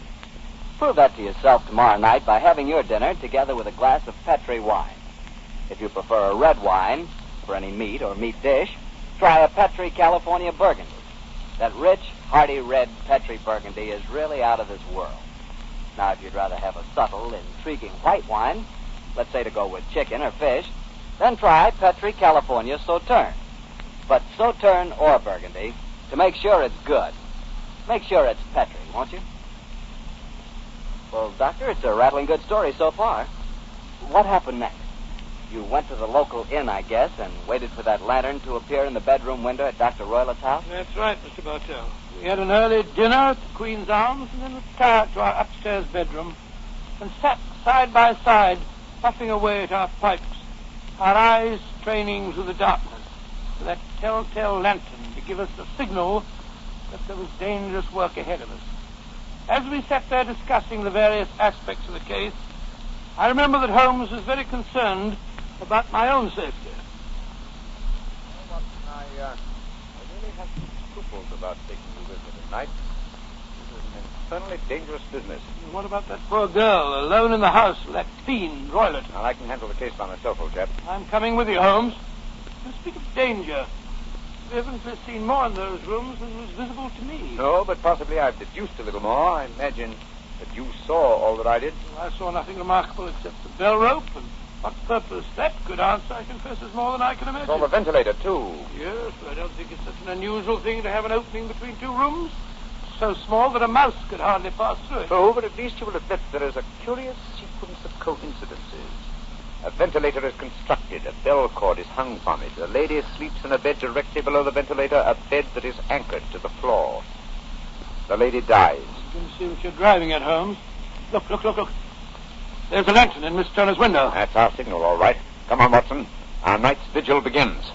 Prove that to yourself tomorrow night by having your dinner together with a glass of Petri wine. If you prefer a red wine for any meat or meat dish, try a Petri California Burgundy. That rich, hearty red Petri Burgundy is really out of this world. Now, if you'd rather have a subtle, intriguing white wine, let's say to go with chicken or fish, then try Petri California Sauterne. But Sauterne or Burgundy, to make sure it's good, make sure it's Petri, won't you? Well, Doctor, it's a rattling good story so far. What happened next? You went to the local inn, I guess, and waited for that lantern to appear in the bedroom window at Dr. Roylett's house? That's right, Mr. Bartell. We had an early dinner at the Queen's Arms and then retired to our upstairs bedroom and sat side by side, puffing away at our pipes, our eyes straining through the darkness for that telltale lantern to give us the signal that there was dangerous work ahead of us. As we sat there discussing the various aspects of the case, I remember that Holmes was very concerned about my own safety. Well, Watson, I really have some scruples about taking you with me tonight. This is an infernally dangerous business. And what about that poor girl, alone in the house with that fiend, Roylett? Now, I can handle the case by myself, old chap. I'm coming with you, Holmes. You speak of danger. We haven't seen more in those rooms than was visible to me. No, but possibly I've deduced a little more. I imagine that you saw all that I did. Well, I saw nothing remarkable except the bell rope, and what purpose that could answer, I confess, is more than I can imagine. Saw the ventilator, too. Yes, but I don't think it's such an unusual thing to have an opening between two rooms. So small that a mouse could hardly pass through it. True, but at least you will admit there is a curious sequence of coincidences. A ventilator is constructed, a bell cord is hung from it. The lady sleeps in a bed directly below the ventilator, a bed that is anchored to the floor. The lady dies. You can see what you're driving at, Holmes. Look. There's a lantern in Miss Turner's window. That's our signal, all right. Come on, Watson. Our night's vigil begins.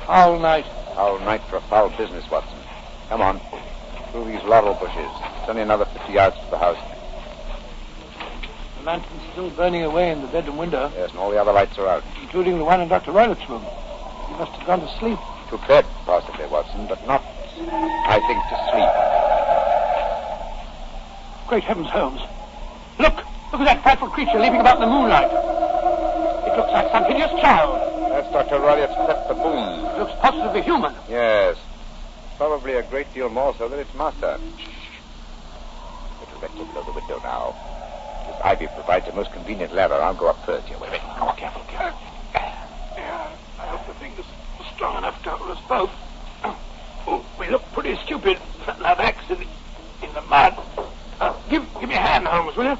Foul night. Foul night for a foul business, Watson. Come on. Through these laurel bushes. It's only another 50 yards to the house. The lantern's still burning away in the bedroom window. Yes, and all the other lights are out. Including the one in Dr. Roylett's room. He must have gone to sleep. To bed, possibly, Watson, but not, I think, to sleep. Great heavens, Holmes. Look at that frightful creature leaping about in the moonlight. It looks like some hideous child. That's Dr. Roylett's pet baboon. It looks positively human. Yes. Probably a great deal more so than its master. Little directly below the window now. This ivy provides a most convenient ladder. I'll go up first. Here, wait a minute. Come on, careful. I hope the thing is strong enough to hold us both. Oh, we look pretty stupid, flattening our backs in the mud. Give me a hand, Holmes, will you?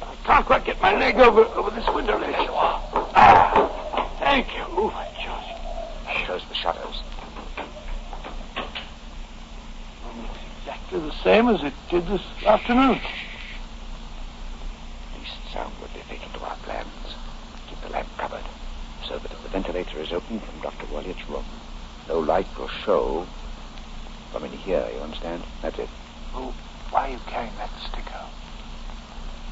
I can't quite get my leg over this window ledge. There you are. Thank you. Oh, my gosh. Close the shutters. It's exactly the same as it did this afternoon. Least sound would be fatal to our plans. Keep the lamp covered, so that if the ventilator is open from Dr. Roylett's room, no light will show from in here, you understand? That's it. Oh, why are you carrying that sticker?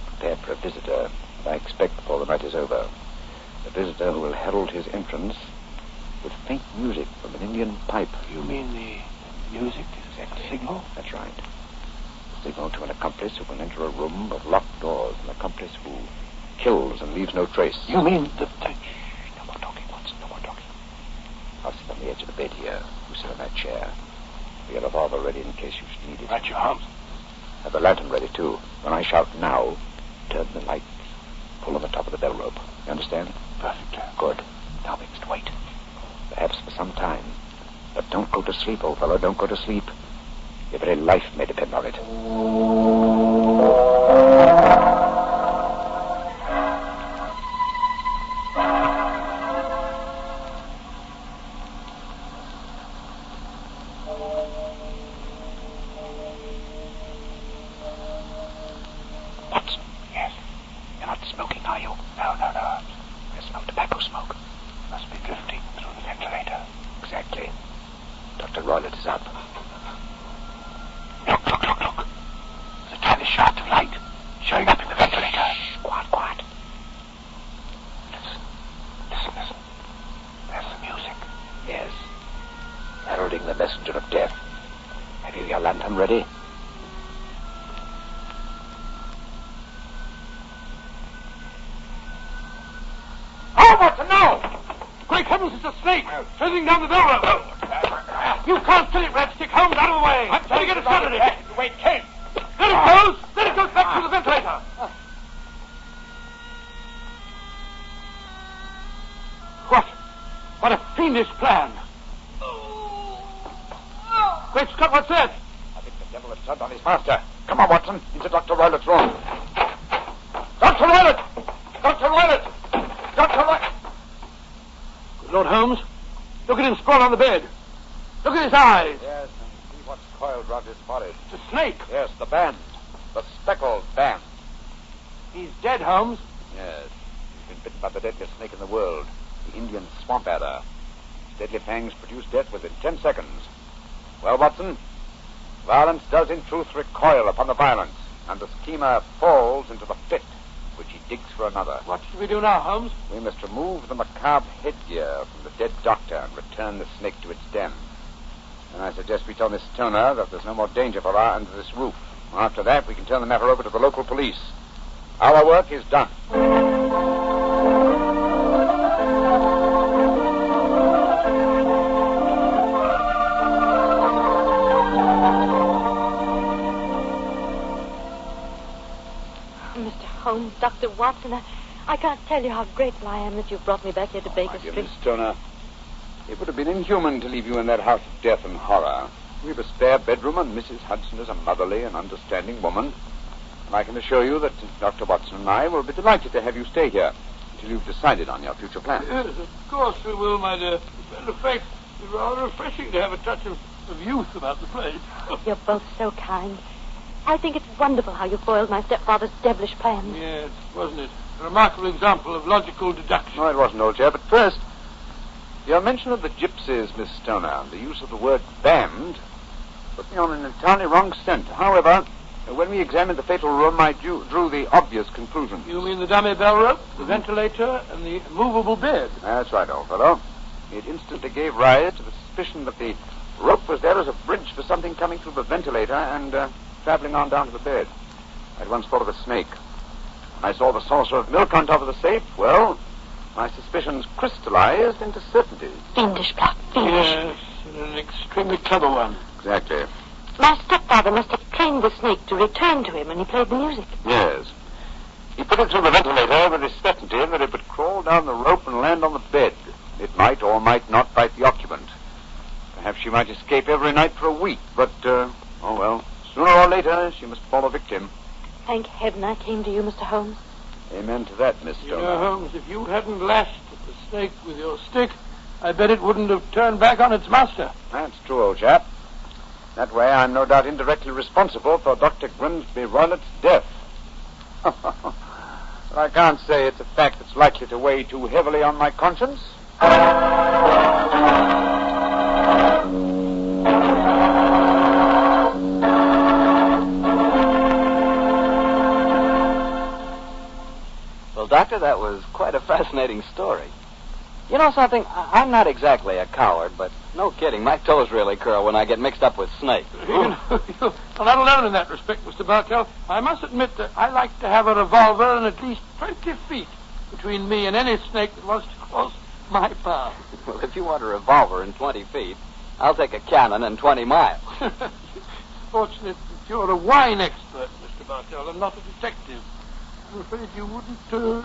Prepared for a visitor, I expect before the night is over. A visitor who will herald his entrance with faint music from an Indian pipe. You mean the music? Exactly. Signal? That's right. A signal to an accomplice who can enter a room with locked doors. An accomplice who kills and leaves no trace. You mean the... No more talking, Watson. No more talking. I'll sit on the edge of the bed here. You sit on that chair. Be a revolver ready in case you should need it. Right, your Holmes. Have the lantern ready, too. When I shout now, turn the light. Pull on the top of the bell rope. You understand? Perfectly. Good. Now we must wait. Perhaps for some time. But don't go to sleep, old fellow. Don't go to sleep. Your very life may depend on it. Watson. Yes. You're not smoking, are you? No. I smell tobacco smoke. Must be drifting through the ventilator. Exactly. messenger of death. Have you your lantern ready? Oh, Watson, no! Great heavens, it's a snake! Heading down the bell rope! You can't kill it, Ratstick. Holmes, out of the way! I'm trying to get a shot at it! Wait, Kane! There it goes! There it goes back to the ventilator! What a fiendish plan! Great Scott, what's that? I think the devil has turned on his master. Come on, Watson, into Dr. Roylett's room. Dr. Roylett! Dr. Roylett! Dr. Roylett! Good Lord Holmes, look at him sprawled on the bed. Look at his eyes. Yes, and see what's coiled round his forehead. It's a snake. Yes, the band. The Speckled Band. He's dead, Holmes. Yes, he's been bitten by the deadliest snake in the world, the Indian swamp adder. His deadly fangs produce death within 10 seconds. Well, Watson, violence does in truth recoil upon the violence, and the schemer falls into the pit which he digs for another. What should we do now, Holmes? We must remove the macabre headgear from the dead doctor and return the snake to its den. And I suggest we tell Miss Stoner that there's no more danger for her under this roof. After that, we can turn the matter over to the local police. Our work is done. Holmes, Dr. Watson, I can't tell you how grateful I am that you've brought me back here to Baker Street. Miss Stoner, it would have been inhuman to leave you in that house of death and horror. We've a spare bedroom, and Mrs. Hudson is a motherly and understanding woman. And I can assure you that Dr. Watson and I will be delighted to have you stay here until you've decided on your future plans. Yes, of course we will, my dear. As a matter of fact, it's rather refreshing to have a touch of youth about the place. You're both so kind. I think it's wonderful how you foiled my stepfather's devilish plans. Yes, wasn't it? A remarkable example of logical deduction. No, it wasn't, old chap. But first, your mention of the gypsies, Miss Stoner, the use of the word band, put me on an entirely wrong scent. However, when we examined the fatal room, I drew the obvious conclusion. You mean the dummy bell rope, the ventilator, and the movable bed? That's right, old fellow. It instantly gave rise to the suspicion that the rope was there as a bridge for something coming through the ventilator and traveling on down to the bed. I at once thought of a snake. When I saw the saucer of milk on top of the safe, well, my suspicions crystallized into certainty. Fiendish plot, fiendish. Yes, and an extremely clever one. Exactly. My stepfather must have trained the snake to return to him when he played the music. Yes. He put it through the ventilator with the certainty that it would crawl down the rope and land on the bed. It might or might not bite the occupant. Perhaps she might escape every night for a week, but, oh well, sooner or later she must fall a victim. Thank heaven I came to you, Mr. Holmes. Amen to that, Miss Stoner. You know, Holmes, if you hadn't lashed at the snake with your stick, I bet it wouldn't have turned back on its master. That's true, old chap. That way I'm no doubt indirectly responsible for Dr. Grimsby Roylett's death. I can't say it's a fact that's likely to weigh too heavily on my conscience. Well, Doctor, that was quite a fascinating story. You know something? I'm not exactly a coward, but no kidding, my toes really curl when I get mixed up with snakes. You're not alone in that respect, Mr. Bartell. I must admit that I like to have a revolver and at least 20 feet between me and any snake that wants to cross my path. Well, if you want a revolver and 20 feet, I'll take a cannon and 20 miles. Fortunate that you're a wine expert, Mr. Bartell, and not a detective. I'm afraid you wouldn't,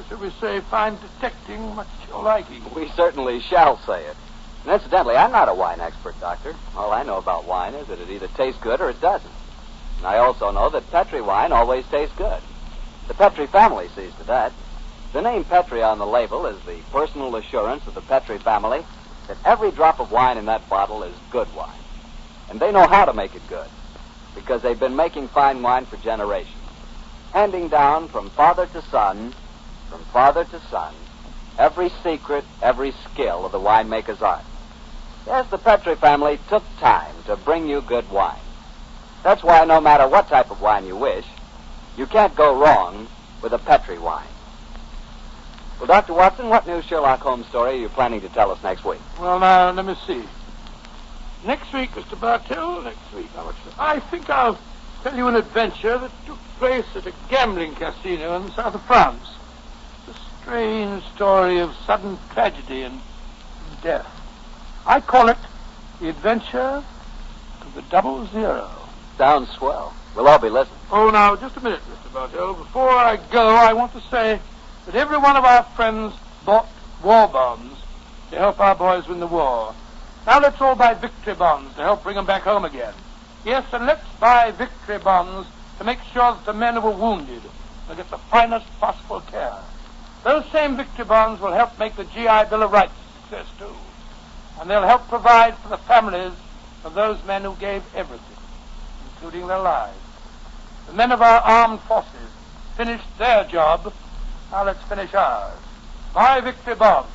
shall we say, find detecting much to your liking. We certainly shall say it. And incidentally, I'm not a wine expert, Doctor. All I know about wine is that it either tastes good or it doesn't. And I also know that Petri wine always tastes good. The Petri family sees to that. The name Petri on the label is the personal assurance of the Petri family that every drop of wine in that bottle is good wine. And they know how to make it good, because they've been making fine wine for generations, handing down from father to son, every secret, every skill of the winemaker's art. Yes, the Petri family took time to bring you good wine. That's why no matter what type of wine you wish, you can't go wrong with a Petri wine. Well, Dr. Watson, what new Sherlock Holmes story are you planning to tell us next week? Well, now, let me see. Next week, Mr. Bartell, next week. I think I'll tell you an adventure that took place at a gambling casino in the south of France. It's a strange story of sudden tragedy and death. I call it The Adventure of the 00. Sounds swell. We'll all be listening. Oh, now, just a minute, Mr. Bartell. Before I go, I want to say that every one of our friends bought war bonds to help our boys win the war. Now let's all buy victory bonds to help bring them back home again. Yes, and let's buy victory bonds to make sure that the men who were wounded will get the finest possible care. Those same victory bonds will help make the GI Bill of Rights a success, too. And they'll help provide for the families of those men who gave everything, including their lives. The men of our armed forces finished their job. Now let's finish ours. Buy victory bonds.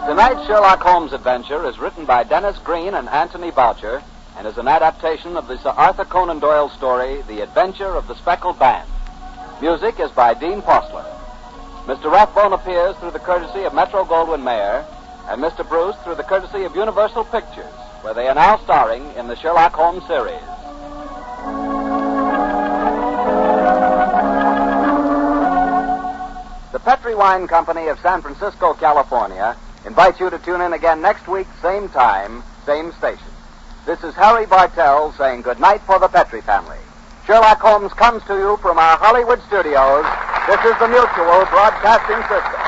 Tonight's Sherlock Holmes adventure is written by Dennis Green and Anthony Boucher and is an adaptation of the Sir Arthur Conan Doyle story, The Adventure of the Speckled Band. Music is by Dean Postler. Mr. Rathbone appears through the courtesy of Metro-Goldwyn-Mayer and Mr. Bruce through the courtesy of Universal Pictures, where they are now starring in the Sherlock Holmes series. The Petri Wine Company of San Francisco, California, invites you to tune in again next week, same time, same station. This is Harry Bartell saying goodnight for the Petri family. Sherlock Holmes comes to you from our Hollywood studios. This is the Mutual Broadcasting System.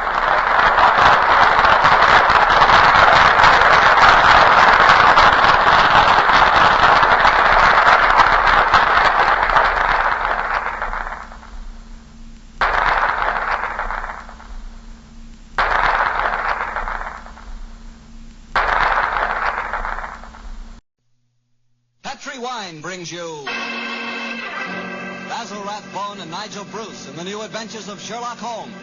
Petri Wine brings you Basil Rathbone and Nigel Bruce in the new adventures of Sherlock Holmes.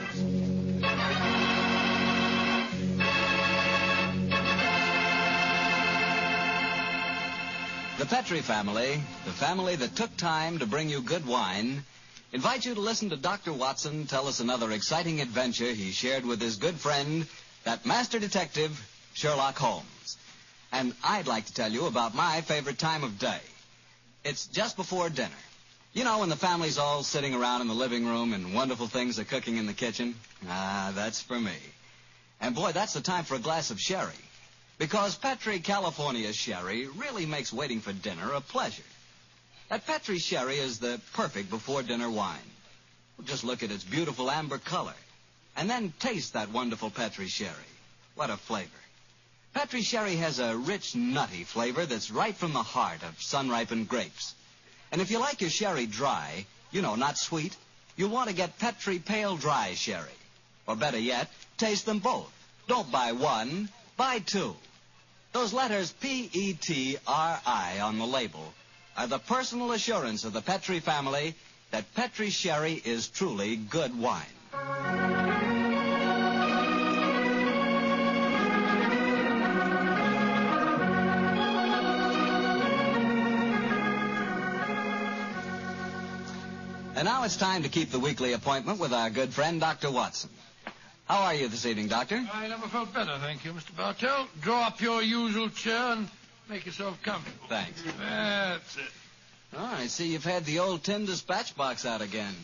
The Petri family, the family that took time to bring you good wine, invite you to listen to Dr. Watson tell us another exciting adventure he shared with his good friend, that master detective, Sherlock Holmes. And I'd like to tell you about my favorite time of day. It's just before dinner. You know, when the family's all sitting around in the living room and wonderful things are cooking in the kitchen? Ah, that's for me. And boy, that's the time for a glass of sherry. Because Petri California sherry really makes waiting for dinner a pleasure. That Petri sherry is the perfect before-dinner wine. Just look at its beautiful amber color. And then taste that wonderful Petri sherry. What a flavor. Petri sherry has a rich, nutty flavor that's right from the heart of sun-ripened grapes. And if you like your sherry dry, you know, not sweet, you'll want to get Petri Pale Dry Sherry. Or better yet, taste them both. Don't buy one, buy two. Those letters P-E-T-R-I on the label are the personal assurance of the Petri family that Petri sherry is truly good wine. And now it's time to keep the weekly appointment with our good friend, Dr. Watson. How are you this evening, Doctor? I never felt better, thank you, Mr. Bartell. Draw up your usual chair and make yourself comfortable. Thanks. That's it. Oh, I see you've had the old tin dispatch box out again.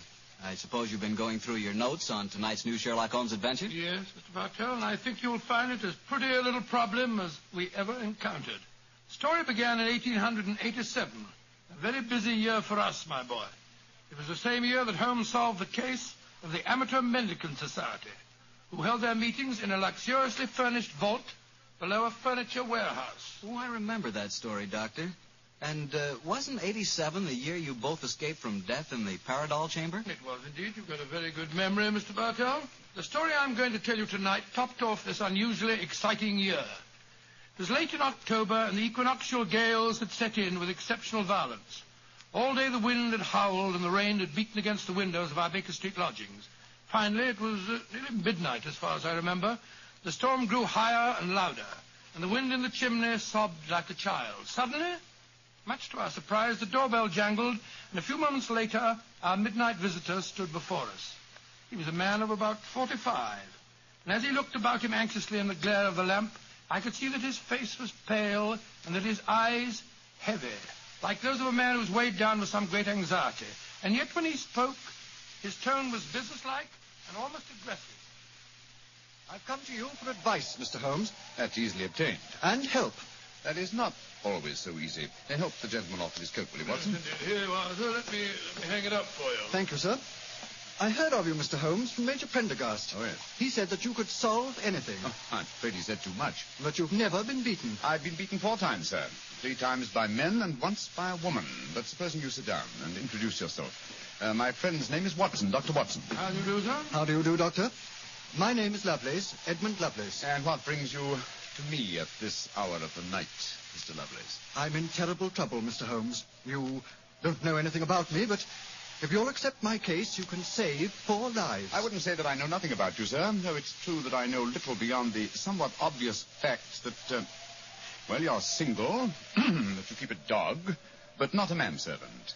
I suppose you've been going through your notes on tonight's new Sherlock Holmes adventure? Yes, Mr. Bartell, and I think you'll find it as pretty a little problem as we ever encountered. The story began in 1887, a very busy year for us, my boy. It was the same year that Holmes solved the case of the Amateur Mendicant Society, who held their meetings in a luxuriously furnished vault below a furniture warehouse. Oh, I remember that story, Doctor. And wasn't 87 the year you both escaped from death in the Paradol chamber? It was indeed. You've got a very good memory, Mr. Bartell. The story I'm going to tell you tonight topped off this unusually exciting year. It was late in October, and the equinoctial gales had set in with exceptional violence. All day the wind had howled and the rain had beaten against the windows of our Baker Street lodgings. Finally, it was nearly midnight, as far as I remember. The storm grew higher and louder, and the wind in the chimney sobbed like a child. Suddenly, Much to our surprise, the doorbell jangled, and a few moments later, our midnight visitor stood before us. He was a man of about 45, and as he looked about him anxiously in the glare of the lamp, I could see that his face was pale and that his eyes heavy, like those of a man who's weighed down with some great anxiety. And yet when he spoke, his tone was businesslike and almost aggressive. I've come to you for advice, Mr. Holmes. That's easily obtained. And help. That is not always so easy. Help the gentleman off with his coat, will you, Watson? Here you are, sir. Let me hang it up for you. Thank you, sir. I heard of you, Mr. Holmes, from Major Prendergast. Oh, yes. He said that you could solve anything. Oh, I'm afraid he said too much. But you've never been beaten. I've been beaten 4 times, sir. 3 times by men and once by a woman. But supposing you sit down and introduce yourself. My friend's name is Watson, Dr. Watson. How do you do, sir? How do you do, Doctor? My name is Lovelace, Edmund Lovelace. And what brings you to me at this hour of the night, Mr. Lovelace? I'm in terrible trouble, Mr. Holmes. You don't know anything about me, but if you'll accept my case, you can save 4 lives. I wouldn't say that I know nothing about you, sir, though it's true that I know little beyond the somewhat obvious fact that, you're single, that you keep a dog, but not a manservant,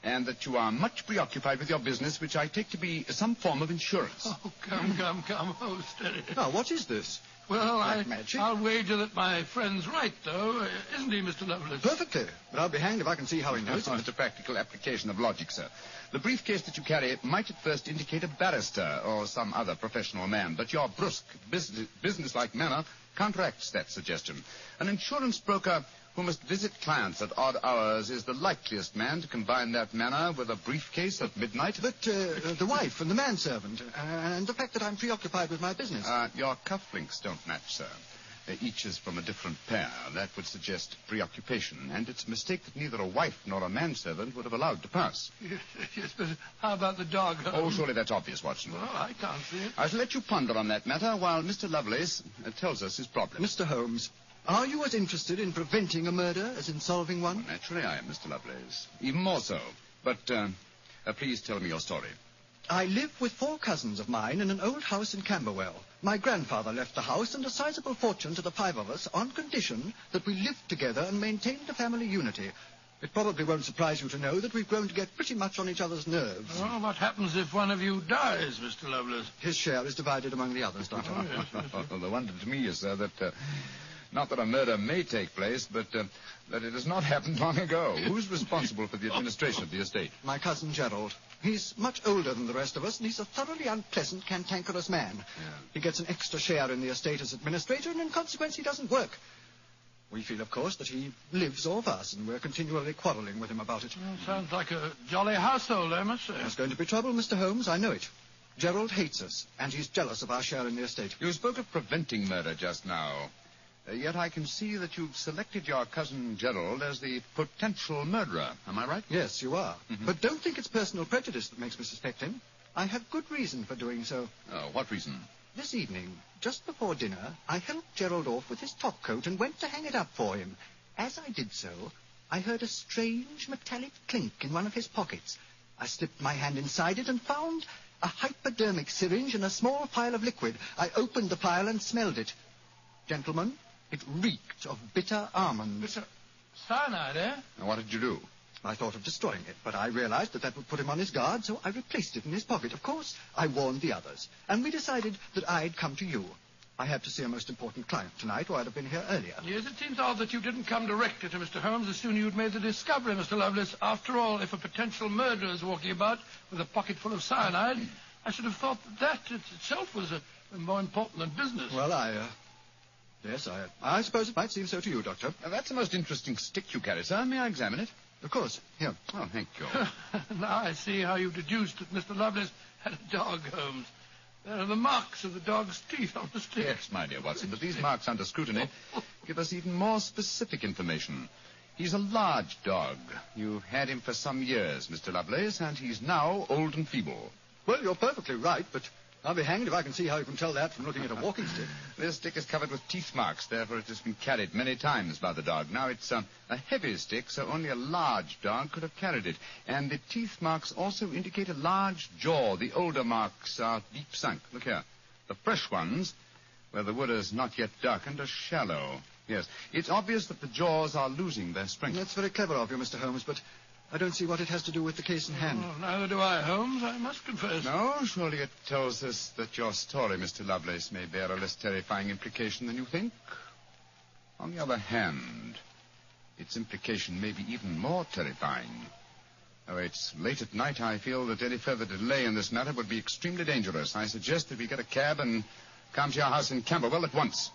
and that you are much preoccupied with your business, which I take to be some form of insurance. Oh, come. Oh, steady. Now, what is this? Well, magic? I'll wager that my friend's right, though. Isn't he, Mr. Lovelace? Perfectly. But I'll be hanged if I can see how he knows it. It's a practical application of logic, sir. The briefcase that you carry might at first indicate a barrister or some other professional man, but your brusque, business-like manner counteracts that suggestion. An insurance broker who must visit clients at odd hours is the likeliest man to combine that manner with a briefcase at midnight. But the wife and the manservant, and the fact that I'm preoccupied with my business. Your cufflinks don't match, sir. Each is from a different pair. That would suggest preoccupation, and it's a mistake that neither a wife nor a manservant would have allowed to pass. Yes, but how about the dog? Oh, surely that's obvious, Watson. Well, I can't see it. I shall let you ponder on that matter while Mr. Lovelace tells us his problem. Mr. Holmes, are you as interested in preventing a murder as in solving one? Well, naturally I am, Mr. Lovelace. Even more so. But please tell me your story. I live with 4 cousins of mine in an old house in Camberwell. My grandfather left the house and a sizable fortune to the 5 of us on condition that we lived together and maintained the family unity. It probably won't surprise you to know that we've grown to get pretty much on each other's nerves. Well, what happens if one of you dies, Mr. Lovelace? His share is divided among the others, Doctor. The wonder to me is, sir, that not that a murder may take place, but that it has not happened long ago. Who's responsible for the administration of the estate? My cousin Gerald. He's much older than the rest of us, and he's a thoroughly unpleasant, cantankerous man. Yeah. He gets an extra share in the estate as administrator, and in consequence he doesn't work. We feel, of course, that he lives off us, and we're continually quarreling with him about it. Well, sounds like a jolly household, I must say. There's going to be trouble, Mr. Holmes, I know it. Gerald hates us, and he's jealous of our share in the estate. You spoke of preventing murder just now. Yet I can see that you've selected your cousin Gerald as the potential murderer. Am I right? Yes, you are. Mm-hmm. But don't think it's personal prejudice that makes me suspect him. I have good reason for doing so. Oh, what reason? This evening, just before dinner, I helped Gerald off with his top coat and went to hang it up for him. As I did so, I heard a strange metallic clink in one of his pockets. I slipped my hand inside it and found a hypodermic syringe and a small phial of liquid. I opened the phial and smelled it. Gentlemen, it reeked of bitter almonds. Bitter cyanide, eh? And what did you do? I thought of destroying it, but I realized that would put him on his guard, so I replaced it in his pocket. Of course, I warned the others, and we decided that I'd come to you. I had to see a most important client tonight, or I'd have been here earlier. Yes, it seems odd that you didn't come directly to Mr. Holmes as soon as you'd made the discovery, Mr. Lovelace. After all, if a potential murderer is walking about with a pocket full of cyanide, I should have thought that itself was more important than business. Well, Yes, I suppose it might seem so to you, Doctor. Now, that's a most interesting stick you carry, sir. May I examine it? Of course. Here. Oh, thank you. Now I see how you deduced that Mr. Lovelace had a dog, Holmes. There are the marks of the dog's teeth on the stick. Yes, my dear Watson, but these marks under scrutiny give us even more specific information. He's a large dog. You've had him for some years, Mr. Lovelace, and he's now old and feeble. Well, you're perfectly right, but I'll be hanged if I can see how you can tell that from looking at a walking stick. This stick is covered with teeth marks, therefore it has been carried many times by the dog. Now, it's a heavy stick, so only a large dog could have carried it. And the teeth marks also indicate a large jaw. The older marks are deep sunk. Look here. The fresh ones, where the wood is not yet darkened, are shallow. Yes. It's obvious that the jaws are losing their strength. That's very clever of you, Mr. Holmes, but I don't see what it has to do with the case in hand. Oh, neither do I, Holmes, I must confess. No, surely it tells us that your story, Mr. Lovelace, may bear a less terrifying implication than you think. On the other hand, its implication may be even more terrifying. Oh, it's late at night. I feel that any further delay in this matter would be extremely dangerous. I suggest that we get a cab and come to your house in Camberwell at once.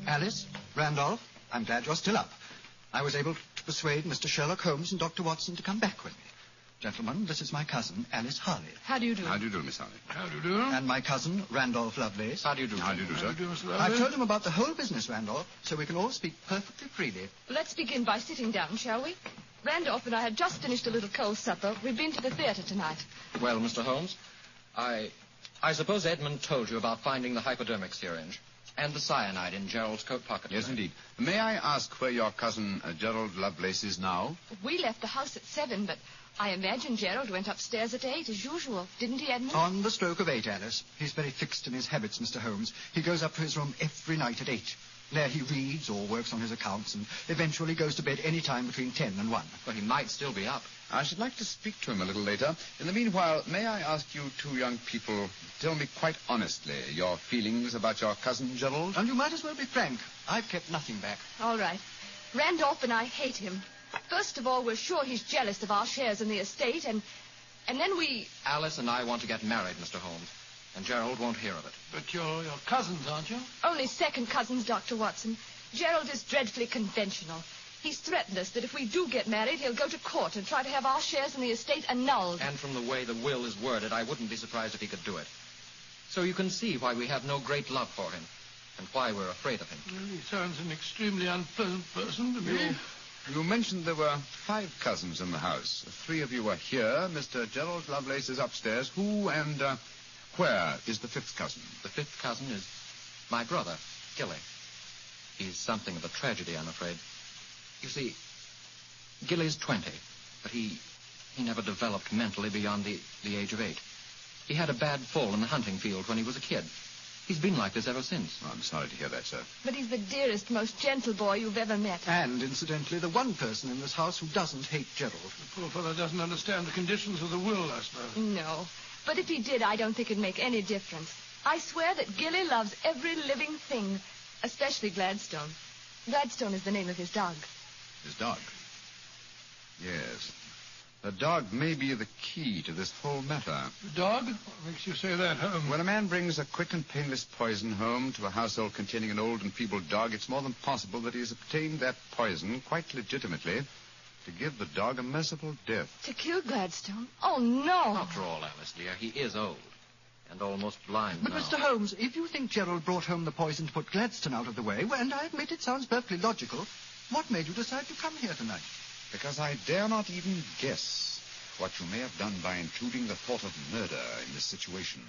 Alice, Randolph, I'm glad you're still up. I was able to persuade Mr. Sherlock Holmes and Dr. Watson to come back with me. Gentlemen, this is my cousin, Alice Harley. How do you do? How do you do, Miss Harley? How do you do? And my cousin, Randolph Lovelace. How do you do? How do you do, sir? How do you do, Mr. I've Lovelace? told him about the whole business, Randolph, so we can all speak perfectly freely. Let's begin by sitting down, shall we? Randolph and I had just finished a little cold supper. We've been to the theater tonight. Well, Mr. Holmes, I suppose Edmund told you about finding the hypodermic syringe and the cyanide in Gerald's coat pocket. Yes, indeed. May I ask where your cousin, Gerald Lovelace, is now? We left the house at 7, but I imagine Gerald went upstairs at 8, as usual. Didn't he, Edmund? On the stroke of 8, Alice. He's very fixed in his habits, Mr. Holmes. He goes up to his room every night at 8. There he reads or works on his accounts and eventually goes to bed any time between 10 and 1. Well, he might still be up. I should like to speak to him a little later. In the meanwhile, may I ask you two young people, tell me quite honestly your feelings about your cousin Gerald? And you might as well be frank. I've kept nothing back. All right. Randolph and I hate him. First of all, we're sure he's jealous of our shares in the estate, and then we... Alice and I want to get married, Mr. Holmes, and Gerald won't hear of it. But you're cousins, aren't you? Only second cousins, Dr. Watson. Gerald is dreadfully conventional. He's threatened us that if we do get married, he'll go to court and try to have our shares in the estate annulled. And from the way the will is worded, I wouldn't be surprised if he could do it. So you can see why we have no great love for him, and why we're afraid of him. Well, he sounds an extremely unpleasant person to me. You mentioned there were 5 cousins in the house. 3 of you are here. Mr. Gerald Lovelace is upstairs. Who and where is the 5th cousin? The 5th cousin is my brother, Gilly. He's something of a tragedy, I'm afraid. You see, Gilly's 20, but he never developed mentally beyond the age of 8. He had a bad fall in the hunting field when he was a kid. He's been like this ever since. Oh, I'm sorry to hear that, sir. But he's the dearest, most gentle boy you've ever met. And, incidentally, the one person in this house who doesn't hate Gerald. The poor fellow doesn't understand the conditions of the will, I suppose. No. But if he did, I don't think it'd make any difference. I swear that Gilly loves every living thing, especially Gladstone. Gladstone is the name of his dog. His dog? Yes. The dog may be the key to this whole matter. The dog? What makes you say that, Holmes? When a man brings a quick and painless poison home to a household containing an old and feeble dog, it's more than possible that he has obtained that poison quite legitimately to give the dog a merciful death. To kill Gladstone? Oh, no. After all, Alice, dear, he is old and almost blind But, now. Mr. Holmes, if you think Gerald brought home the poison to put Gladstone out of the way, well, and I admit it sounds perfectly logical, what made you decide to come here tonight? Because I dare not even guess what you may have done by intruding the thought of murder in this situation.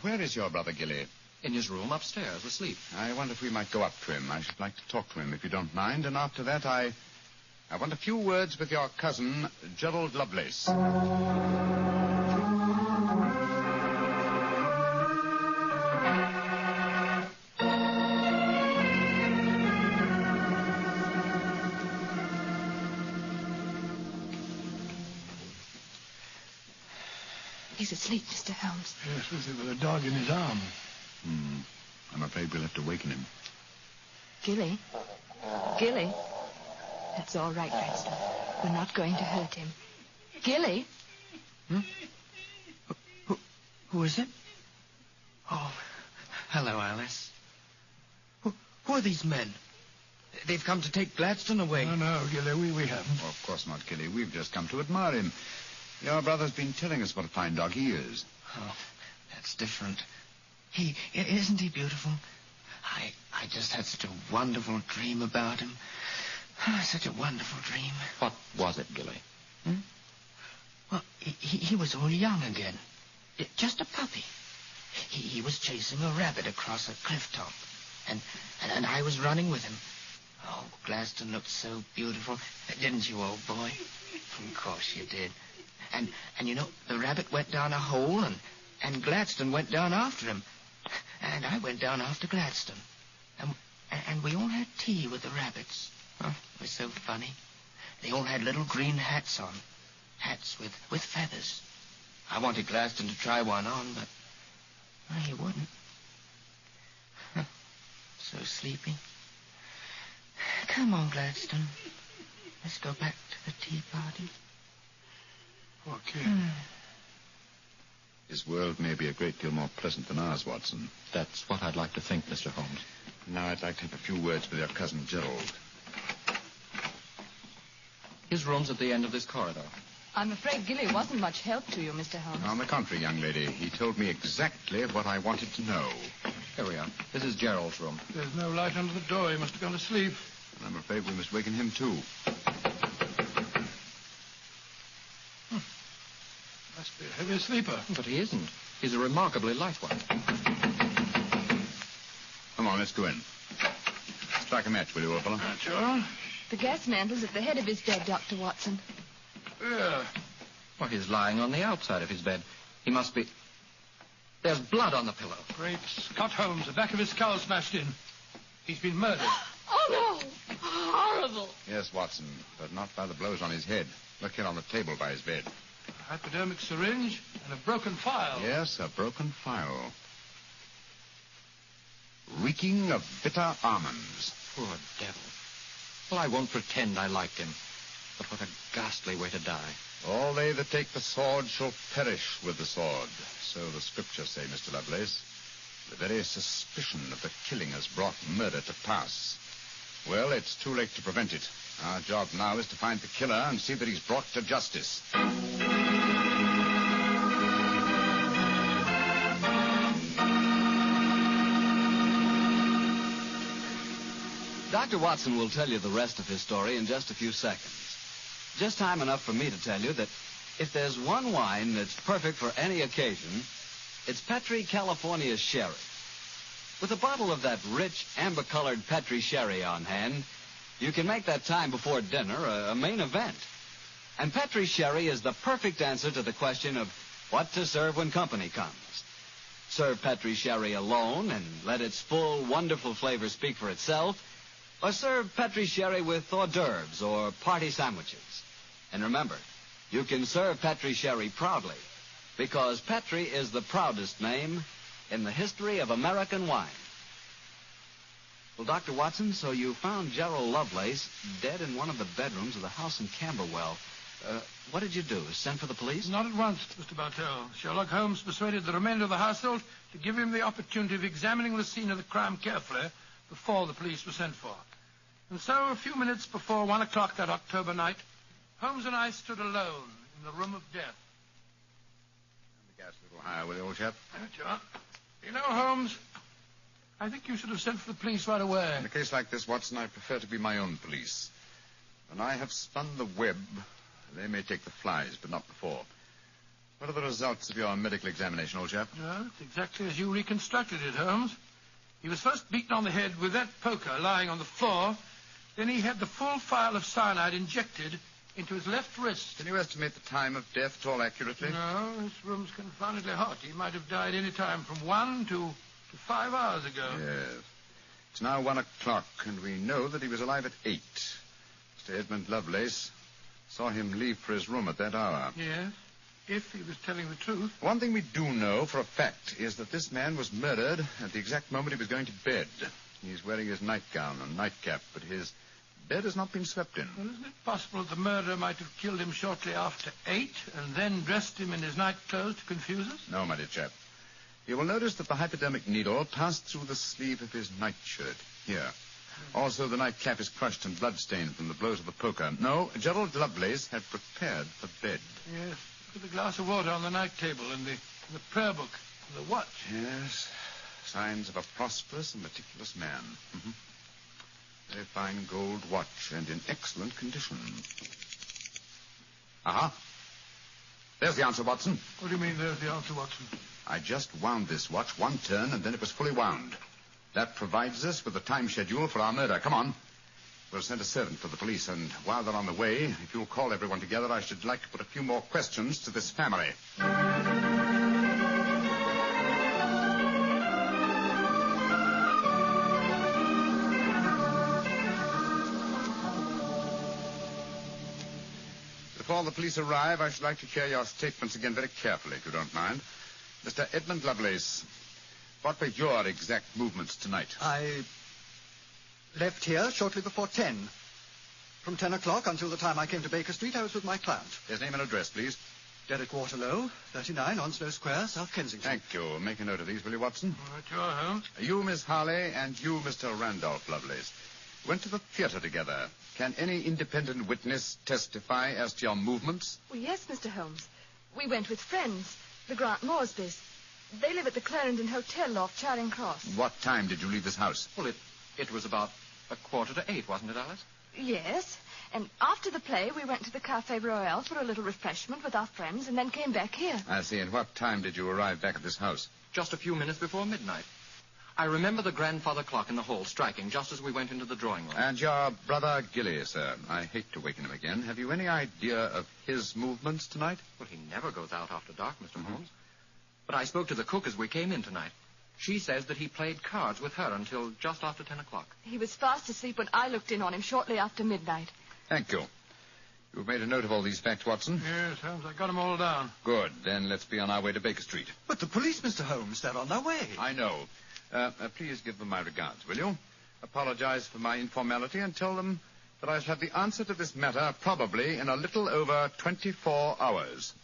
Where is your brother Gilly? In his room upstairs, asleep. I wonder if we might go up to him. I should like to talk to him, if you don't mind. And after that, I want a few words with your cousin, Gerald Lovelace. He's asleep, Mr. Holmes. Yes, with a dog in his arm. I'm afraid we'll have to waken him. Gilly? Gilly? That's all right, Gladstone. We're not going to hurt him. Gilly? Who is it? Oh, hello, Alice. Who are these men? They've come to take Gladstone away. No, Gilly, we haven't. Oh, of course not, Gilly. We've just come to admire him. Your brother's been telling us what a fine dog he is. Oh, that's different. Isn't he beautiful? I just had such a wonderful dream about him. Such a wonderful dream. What was it, Gilly? Well, he was all young again. Just a puppy. He was chasing a rabbit across a cliff top. And I was running with him. Oh, Gladstone looked so beautiful. Didn't you, old boy? Of course you did. And you know, the rabbit went down a hole, and Gladstone went down after him. And I went down after Gladstone. And we all had tea with the rabbits. Oh, it was so funny. They all had little green hats on. Hats with feathers. I wanted Gladstone to try one on, but he wouldn't. So sleepy. Come on, Gladstone. Let's go back to the tea party. Okay. His world may be a great deal more pleasant than ours, Watson. That's what I'd like to think, Mr. Holmes. Now I'd like to have a few words with your cousin Gerald. His room's at the end of this corridor. I'm afraid Gilly wasn't much help to you, Mr. Holmes. On the contrary, young lady, he told me exactly what I wanted to know. Here we are. This is Gerald's room. There's no light under the door. He must have gone to sleep. And I'm afraid we must waken him, too. Must be a heavy sleeper. But he isn't. He's a remarkably light one. Come on, let's go in. Strike a match, will you, old fellow? Sure. The gas mantle's at the head of his bed, Dr. Watson. Yeah. Well, he's lying on the outside of his bed. He must be... There's blood on the pillow. Great Scott Holmes, the back of his skull smashed in. He's been murdered. Oh, no! Horrible! Yes, Watson, but not by the blows on his head. Look here on the table by his bed. A hypodermic syringe and a broken file. Yes, a broken file. Reeking of bitter almonds. Poor devil. Well, I won't pretend I liked him. But what a ghastly way to die. All they that take the sword shall perish with the sword. So the scriptures say, Mr. Lovelace. The very suspicion of the killing has brought murder to pass. Well, it's too late to prevent it. Our job now is to find the killer and see that he's brought to justice. Dr. Watson will tell you the rest of his story in just a few seconds. Just time enough for me to tell you that if there's one wine that's perfect for any occasion, it's Petri California Sherry. With a bottle of that rich, amber-colored Petri Sherry on hand, you can make that time before dinner a main event. And Petri Sherry is the perfect answer to the question of what to serve when company comes. Serve Petri Sherry alone and let its full, wonderful flavor speak for itself, or serve Petri Sherry with hors d'oeuvres or party sandwiches. And remember, you can serve Petri Sherry proudly, because Petri is the proudest name in the history of American wine. Well, Dr. Watson, so you found Gerald Lovelace dead in one of the bedrooms of the house in Camberwell. What did you do? Send for the police? Not at once, Mr. Bartell. Sherlock Holmes persuaded the remainder of the household to give him the opportunity of examining the scene of the crime carefully before the police were sent for. And so, a few minutes before 1 o'clock that October night, Holmes and I stood alone in the room of death. Turn the gas a little higher, will you, old chap? There you are. You know, Holmes, I think you should have sent for the police right away. In a case like this, Watson, I prefer to be my own police. When I have spun the web, they may take the flies, but not before. What are the results of your medical examination, old chap? Well, it's exactly as you reconstructed it, Holmes. He was first beaten on the head with that poker lying on the floor. Then he had the full phial of cyanide injected into his left wrist. Can you estimate the time of death at all accurately? No, this room's confoundedly hot. He might have died any time from 1 to 5 hours ago. Yes. It's now 1 o'clock, and we know that he was alive at 8. Mr. Edmund Lovelace saw him leave for his room at that hour. Yes, if he was telling the truth. One thing we do know for a fact is that this man was murdered at the exact moment he was going to bed. He's wearing his nightgown and nightcap, but his bed has not been slept in. Well, isn't it possible that the murderer might have killed him shortly after 8 and then dressed him in his night clothes to confuse us? No, my dear chap. You will notice that the hypodermic needle passed through the sleeve of his nightshirt. Here. Also, the nightcap is crushed and bloodstained from the blows of the poker. No, Gerald Lovelace had prepared for bed. Yes. Look at the glass of water on the night table and the prayer book and the watch. Yes. Signs of a prosperous and meticulous man. Mm-hmm. Very fine gold watch and in excellent condition. Aha. There's the answer, Watson. What do you mean there's the answer, Watson? I just wound this watch 1 turn, and then it was fully wound. That provides us with a time schedule for our murder. Come on. We'll send a servant for the police, and while they're on the way, if you'll call everyone together, I should like to put a few more questions to this family. Before the police arrive, I should like to hear your statements again very carefully, if you don't mind. Mr. Edmund Lovelace, what were your exact movements tonight? I left here shortly before 10. From 10 o'clock until the time I came to Baker Street, I was with my client. His name and address, please. Derek Waterlow, 39 Onslow Square, South Kensington. Thank you. Make a note of these, will you, Watson? All right, your Holmes. You, Miss Harley, and you, Mr. Randolph Lovelace, went to the theater together. Can any independent witness testify as to your movements? Well, yes, Mr. Holmes. We went with friends, the Grant Moresbys. They live at the Clarendon Hotel off Charing Cross. What time did you leave this house? Well, it was about 7:45, wasn't it, Alice? Yes. And after the play, we went to the Café Royal for a little refreshment with our friends and then came back here. I see. And what time did you arrive back at this house? Just a few minutes before midnight. I remember the grandfather clock in the hall striking just as we went into the drawing room. And your brother Gilly, sir. I hate to waken him again. Have you any idea of his movements tonight? Well, he never goes out after dark, Mr. Holmes. But I spoke to the cook as we came in tonight. She says that he played cards with her until just after 10 o'clock. He was fast asleep when I looked in on him shortly after midnight. Thank you. You've made a note of all these facts, Watson? Yes, Holmes, I got them all down. Good. Then let's be on our way to Baker Street. But the police, Mr. Holmes, they're on their way. I know. Please give them my regards, will you? Apologize for my informality and tell them that I shall have the answer to this matter probably in a little over 24 hours.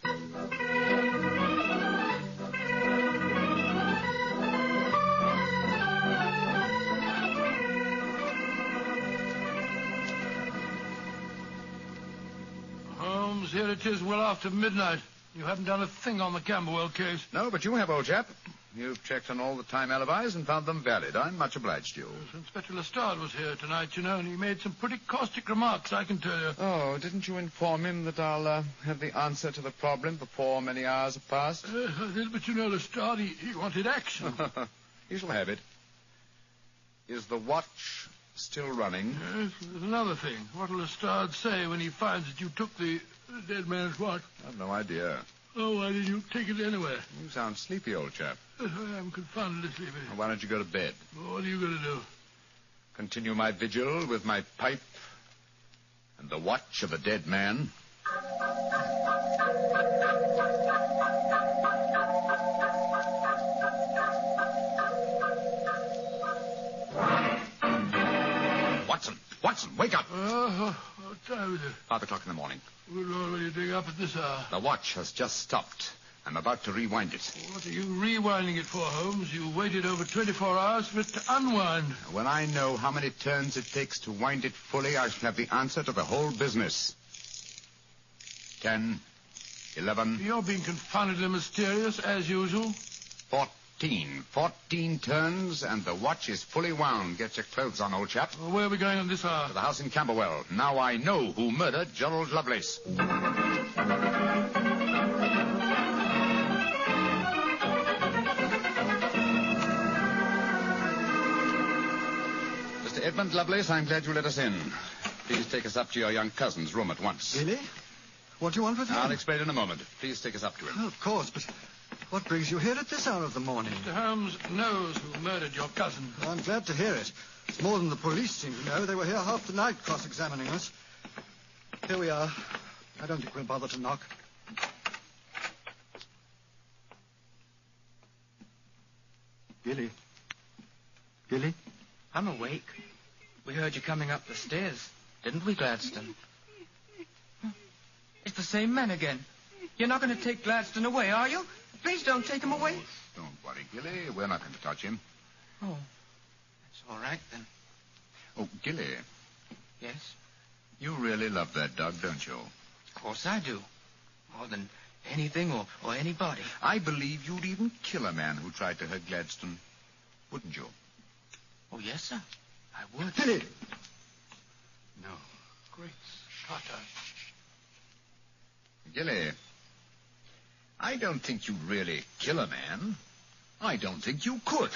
Holmes, here it is well after midnight. You haven't done a thing on the Camberwell case. No, but you have, old chap. You've checked on all the time alibis and found them valid. I'm much obliged to you. Yes, Inspector Lestrade was here tonight, you know, and he made some pretty caustic remarks, I can tell you. Oh, didn't you inform him that I'll have the answer to the problem before many hours have passed? I did, but you know, Lestrade, he wanted action. He shall have it. Is the watch still running? Yes, there's another thing. What'll Lestrade say when he finds that you took the dead man's watch? I've no idea. Oh, why did you take it anyway? You sound sleepy, old chap. I am confoundedly sleepy. Well, why don't you go to bed? What are you going to do? Continue my vigil with my pipe and the watch of a dead man. Watson, wake up! What time is it? 5 o'clock in the morning. Good Lord, what are you doing up at this hour? The watch has just stopped. I'm about to rewind it. What are you rewinding it for, Holmes? You waited over 24 hours for it to unwind. When I know how many turns it takes to wind it fully, I shall have the answer to the whole business. 10, 11... You're being confoundedly mysterious, as usual. 14 turns, and the watch is fully wound. Get your clothes on, old chap. Well, where are we going on this hour? To the house in Camberwell. Now I know who murdered Gerald Lovelace. Mr. Edmund Lovelace, I'm glad you let us in. Please take us up to your young cousin's room at once. Really? What do you want with him? I'll explain in a moment. Please take us up to him. Oh, of course, but what brings you here at this hour of the morning? Mr. Holmes knows who murdered your cousin. Well, I'm glad to hear it. It's more than the police seem to know. They were here half the night cross-examining us. Here we are. I don't think we'll bother to knock. Gilly? Gilly? I'm awake. We heard you coming up the stairs, didn't we, Gladstone? It's the same man again. You're not going to take Gladstone away, are you? Please don't take him away. Don't worry, Gilly. We're not going to touch him. Oh, that's all right, then. Oh, Gilly. Yes? You really love that dog, don't you? Of course I do. More than anything or anybody. I believe you'd even kill a man who tried to hurt Gladstone. Wouldn't you? Oh, yes, sir. I would. Gilly! No. Great Scott. Gilly, I don't think you'd really kill a man. I don't think you could.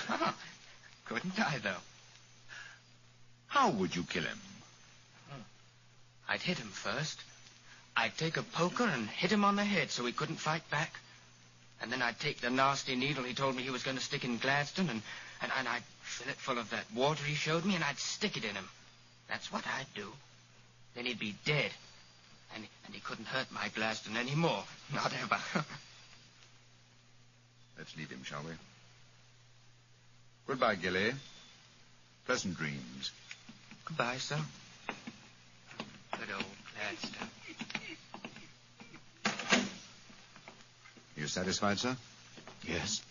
Couldn't I, though? How would you kill him? I'd hit him first. I'd take a poker and hit him on the head so he couldn't fight back. And then I'd take the nasty needle he told me he was going to stick in Gladstone, and I'd fill it full of that water he showed me, and I'd stick it in him. That's what I'd do. Then he'd be dead. And he couldn't hurt my Gladstone anymore. Not ever. Let's leave him, shall we? Goodbye, Gilly. Pleasant dreams. Goodbye, sir. Good old Gladstone. You satisfied, sir? Yes.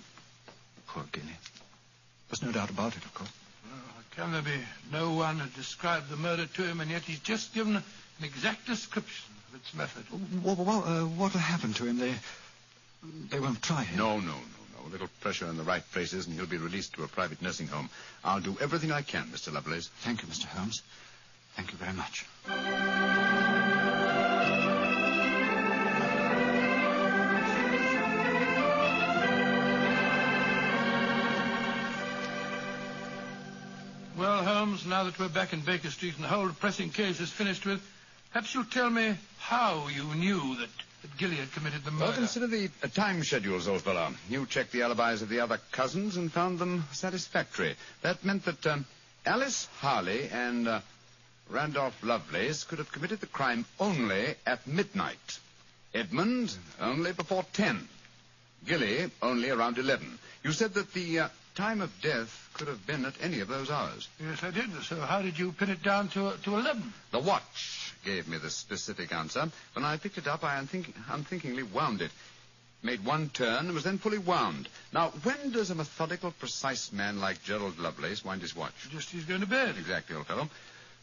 Poor Gilly. There's no doubt about it, of course. Can there be no one who described the murder to him, and yet he's just given an exact description of its method? What'll happen to him? They won't try him. No. A little pressure in the right places, and he'll be released to a private nursing home. I'll do everything I can, Mr. Lovelace. Thank you, Mr. Holmes. Thank you very much. Well, Holmes, now that we're back in Baker Street and the whole depressing case is finished with, perhaps you'll tell me how you knew that Gilly had committed the murder. Well, consider the time schedules, old fellow. You checked the alibis of the other cousins and found them satisfactory. That meant that Alice Harley and Randolph Lovelace could have committed the crime only at midnight. Edmund, only before 10. Gilly, only around 11. You said that the time of death could have been at any of those hours. Yes, I did. So how did you pin it down to 11? The watch gave me the specific answer. When I picked it up, I unthinkingly wound it. Made one turn and was then fully wound. Now, when does a methodical, precise man like Gerald Lovelace wind his watch? Just he's going to bed. Exactly, old fellow.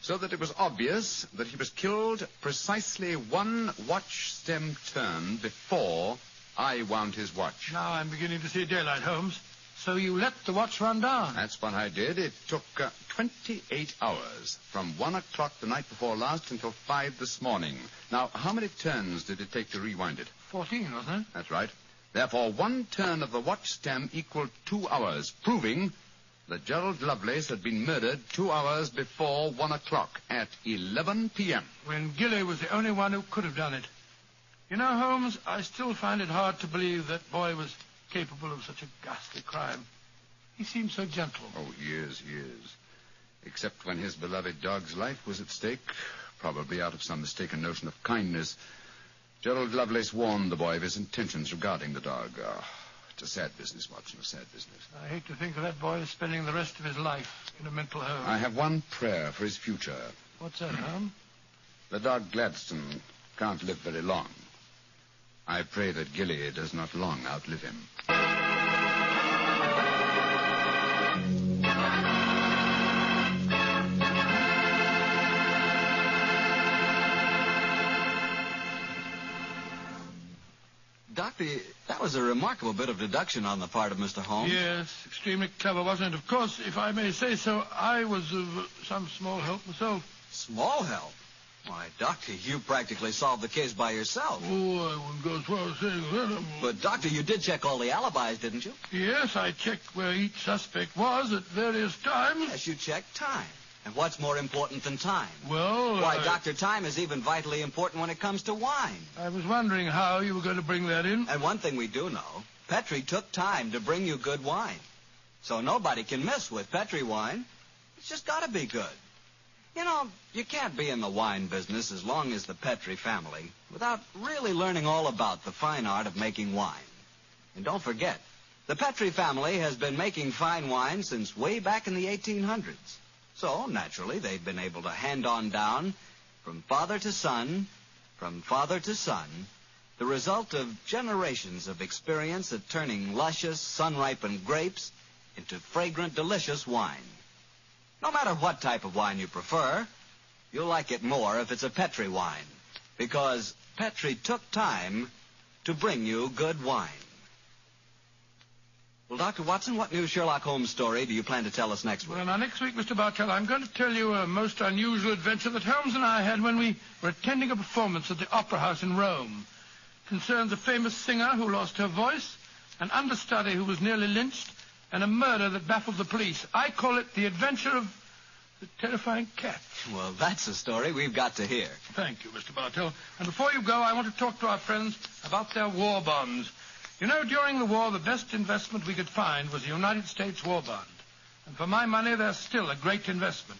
So that it was obvious that he was killed precisely one watch stem turn before I wound his watch. Now I'm beginning to see daylight, Holmes. So you let the watch run down? That's what I did. It took 28 hours from 1 o'clock the night before last until 5 this morning. Now, how many turns did it take to rewind it? 14, wasn't it? That's right. Therefore, one turn of the watch stem equaled 2 hours, proving that Gerald Lovelace had been murdered 2 hours before 1 o'clock at 11 p.m. When Gilly was the only one who could have done it. You know, Holmes, I still find it hard to believe that boy was capable of such a ghastly crime. He seemed so gentle. Oh, he is. Except when his beloved dog's life was at stake, probably out of some mistaken notion of kindness. Gerald Lovelace warned the boy of his intentions regarding the dog. It's a sad business, Watson, a sad business. I hate to think of that boy spending the rest of his life in a mental home. I have one prayer for his future. What's that, Holmes? The dog Gladstone can't live very long. I pray that Gilly does not long outlive him. Doctor, that was a remarkable bit of deduction on the part of Mr. Holmes. Yes, extremely clever, wasn't it? Of course, if I may say so, I was of some small help myself. Small help? Why, Doctor, you practically solved the case by yourself. Oh, I wouldn't go as far as saying that. But, Doctor, you did check all the alibis, didn't you? Yes, I checked where each suspect was at various times. Yes, you checked time. And what's more important than time? Well, Why, Doctor, time is even vitally important when it comes to wine. I was wondering how you were going to bring that in. And one thing we do know, Petrie took time to bring you good wine. So nobody can miss with Petrie wine. It's just got to be good. You know, you can't be in the wine business as long as the Petrie family without really learning all about the fine art of making wine. And don't forget, the Petrie family has been making fine wine since way back in the 1800s. So, naturally, they've been able to hand on down from father to son, the result of generations of experience at turning luscious, sun-ripened grapes into fragrant, delicious wine. No matter what type of wine you prefer, you'll like it more if it's a Petrie wine, because Petrie took time to bring you good wine. Well, Dr. Watson, what new Sherlock Holmes story do you plan to tell us next week? Well, now, next week, Mr. Bartell, I'm going to tell you a most unusual adventure that Holmes and I had when we were attending a performance at the Opera House in Rome. It concerns a famous singer who lost her voice, an understudy who was nearly lynched, and a murder that baffled the police. I call it The Adventure of the terrifying cat. Well, that's a story we've got to hear. Thank you, Mr. Bartell. And before you go, I want to talk to our friends about their war bonds. You know, during the war, the best investment we could find was the United States war bond. And for my money, they're still a great investment.